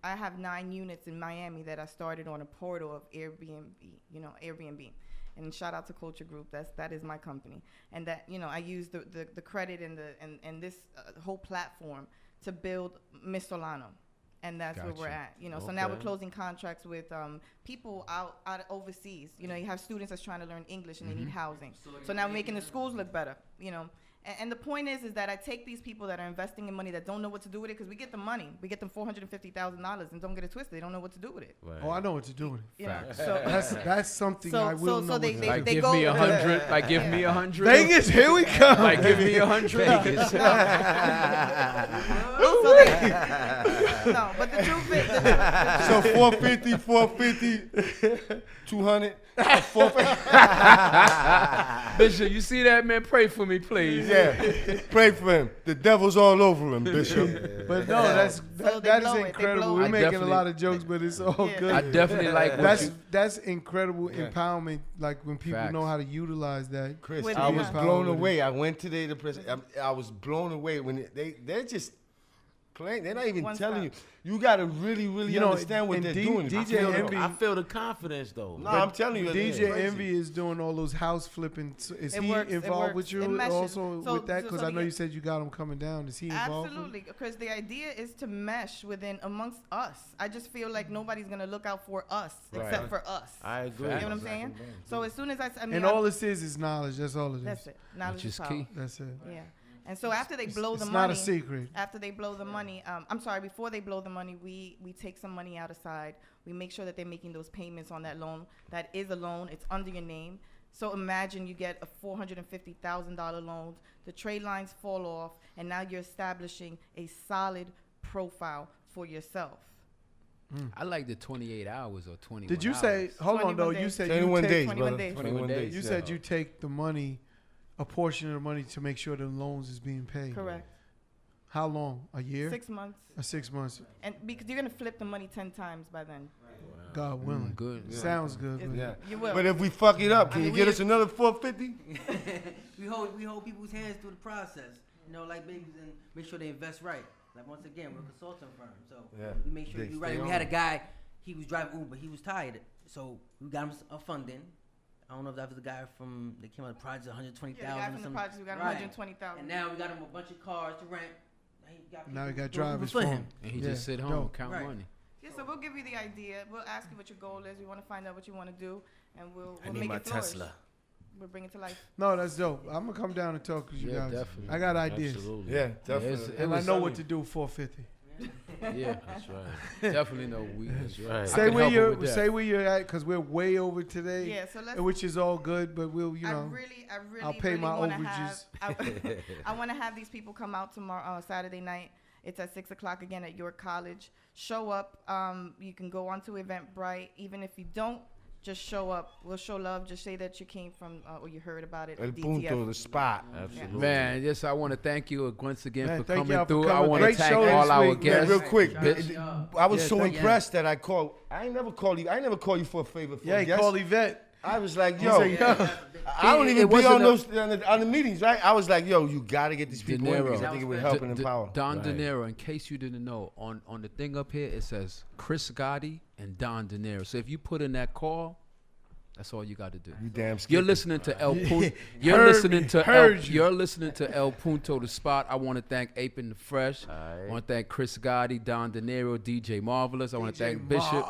have 9 units in Miami that I started on a portal of Airbnb. And shout out to Culture Group. That is my company. And that I use the credit and this whole platform to build Miss Solano. And that's where we're at, So now we're Okay. closing contracts with people out overseas. You have students that's trying to learn English and they need housing. So now we're making the schools look better. And the point is that I take these people that are investing in money that don't know what to do with it, because we get the money, we get them $450,000, and don't get it twisted, they don't know what to do with it. Right. Oh, I know what to do with it. You know? So That's something I will know. they, what to they, do. Like they give go me 100. Like give me 100. Vegas, here we come. Like give me 100. No, but the truth is, So 450, 200, 450. Bishop, you see that, man? Pray for me, please. Yeah, pray for him. The devil's all over him, Bishop. But no, that is blow it. They incredible. blow We're it. making a lot of jokes, but it's all good. I definitely like what That's incredible empowerment. Like when people Facts. know how to utilize that. Chris, With I him. was blown away. I went today to prison. I was blown away when they're just playing. They're not even One telling stop. you. You got to really understand what and they're doing. DJ Envy. I feel the confidence though. No, I'm telling you. DJ crazy. Envy is doing all those house flipping. So is It he works, it involved works. with you It meshes. also So- with that? so Because the I know ga- you said you got him coming down. Is he involved? Absolutely, because the idea is to mesh within amongst us. I just feel like nobody's gonna look out for us except for us. I agree. You know what I'm saying? So as soon as I mean, And all this is knowledge. That's all it is. that's it. Knowledge Which is is power. key. That's it. Yeah. And so after they blow the It's money, not a secret. after they blow the money, I'm sorry, before they blow the money, we take some money out aside. We make sure that they're making those payments on that loan. That is a loan. It's under your name. So imagine you get a $450,000 loan. The trade lines fall off, and now you're establishing a solid profile for yourself. I like the 28 hours or 21 Did you hours. say? Hold on 21 though. days. You said 21 you days, 21 brother. days. 21 days. You said you take the money, a portion of the money, to make sure the loans is being paid. Correct. How long? A year? 6 months. 6 months. And because you're going to flip the money 10 times by then. God willing. Good. Sounds good. It's- but- Yeah. You will. But if we fuck it up, can I you mean, get we- us another 450? we hold people's hands through the process. You know, like babies, and make sure they invest right. Like once again, we're a consulting firm, so Yeah. we make sure They you stay right. We on had a it. guy, he was driving Uber, he was tired, so we got him a funding. I don't know if that was the guy from that came out of the project, 120,000. Yeah, the guy from the project, we got him Right. 120,000. And now we got him a bunch of cars to rent. Now he got doing Uber drivers for for him. him. And he Yeah, just sit home dope. and count Right. money. Yeah, so we'll give you the idea. We'll ask you what your goal is. We want to find out what you want to do, and we'll I need make my it flourish. Tesla. We'll bring it to life. No, that's dope. I'm gonna come down and talk to you Yeah, guys. definitely. I got ideas, Absolutely. Yeah, it's- definitely. and I was know what to do. 450. Yeah, That's right. definitely no weakness. That's right. Say can where help you're. with that. Say where you're at, because we're way over today. Yeah, so let's. Which is all good, but we'll, you know. I really I'll pay really my wanna overages. I want to have these people come out tomorrow, Saturday night. It's at 6 o'clock again at York College. Show up. You can go onto Eventbrite. Even if you don't, just show up. We'll show love. Just say that you came from or you heard about it. El DTF. Punto, the spot. Absolutely. Man, yes, I want to thank you once again Man, for thank coming y'all for through. I coming. want to Great thank show all this our week, man. guests. Real quick, I was Yeah, so thank you. impressed that I called. I ain't never call you. I ain't never call you for a favor. For Yeah, a he guest. called Yvette. I was like, He yo, said, yo. I don't It even be wasn't on a- those on the meetings, right? I was like, yo, you gotta get these people in Dinero. because I think it would help and empower. Don Right. Dinero, in case you didn't know, on the thing up here, it says Chris Gotti and Don Dinero. So if you put in that call, that's all you got to do. You damn You're skippy. listening to El Punto. You're Heard listening me, to heard you. You're listening to El Punto The Spot. I want to thank Ape and the Fresh. I want to thank Chris Gotti, Don Dinero, DJ Marvels. I want to thank Bishop,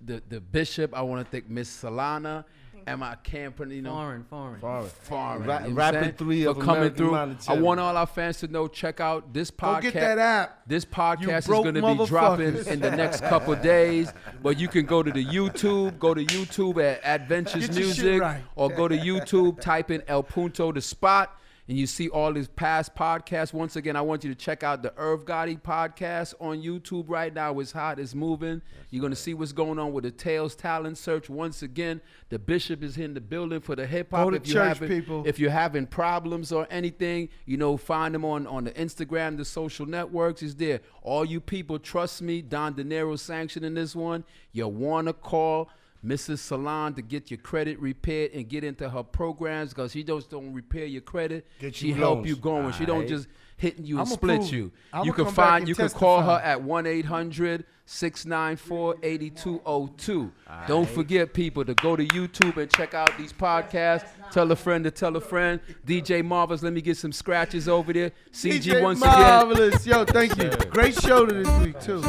the Bishop. I want to thank Miss Solana. And my camping, you know, Foreign. foreign, Ra- you know what I'm Rapid saying? 3 for of coming American through. I Monetary. want all our fans to know, check out this podcast. Go get that app. This podcast is broke going to be dropping motherfuckers. in the next couple days, but you can go to the YouTube. Go to YouTube at Adventures Get your shit Music, right. or go to YouTube, type in El Punto The Spot, and you see all these past podcasts. Once again, I want you to check out the Irv Gotti podcast on YouTube right now. It's hot, it's moving. You're going to see what's going on with the Tales Talent Search. Once again, the Bishop is in the building for the hip hop. Go to church, people. If you're having problems or anything, you know, find him on the Instagram, the social networks. He's there. All you people, trust me, Don Dinero sanctioning this one. You want to call Mrs. Salon to get your credit repaired and get into her programs, because she just don't reper your credit. Get She you help loans. you going. She don't just hitting you and I'ma split prove you. it. I'ma You can come back find. and You can call her testify. at 1-800-694-8202. Don't forget, people, to go to YouTube and check out these podcasts. Tell a friend to tell a friend. DJ Marvels, let me get some scratches over there. CG DJ once again. Marvelous. Yo, thank you. Great show this week, too.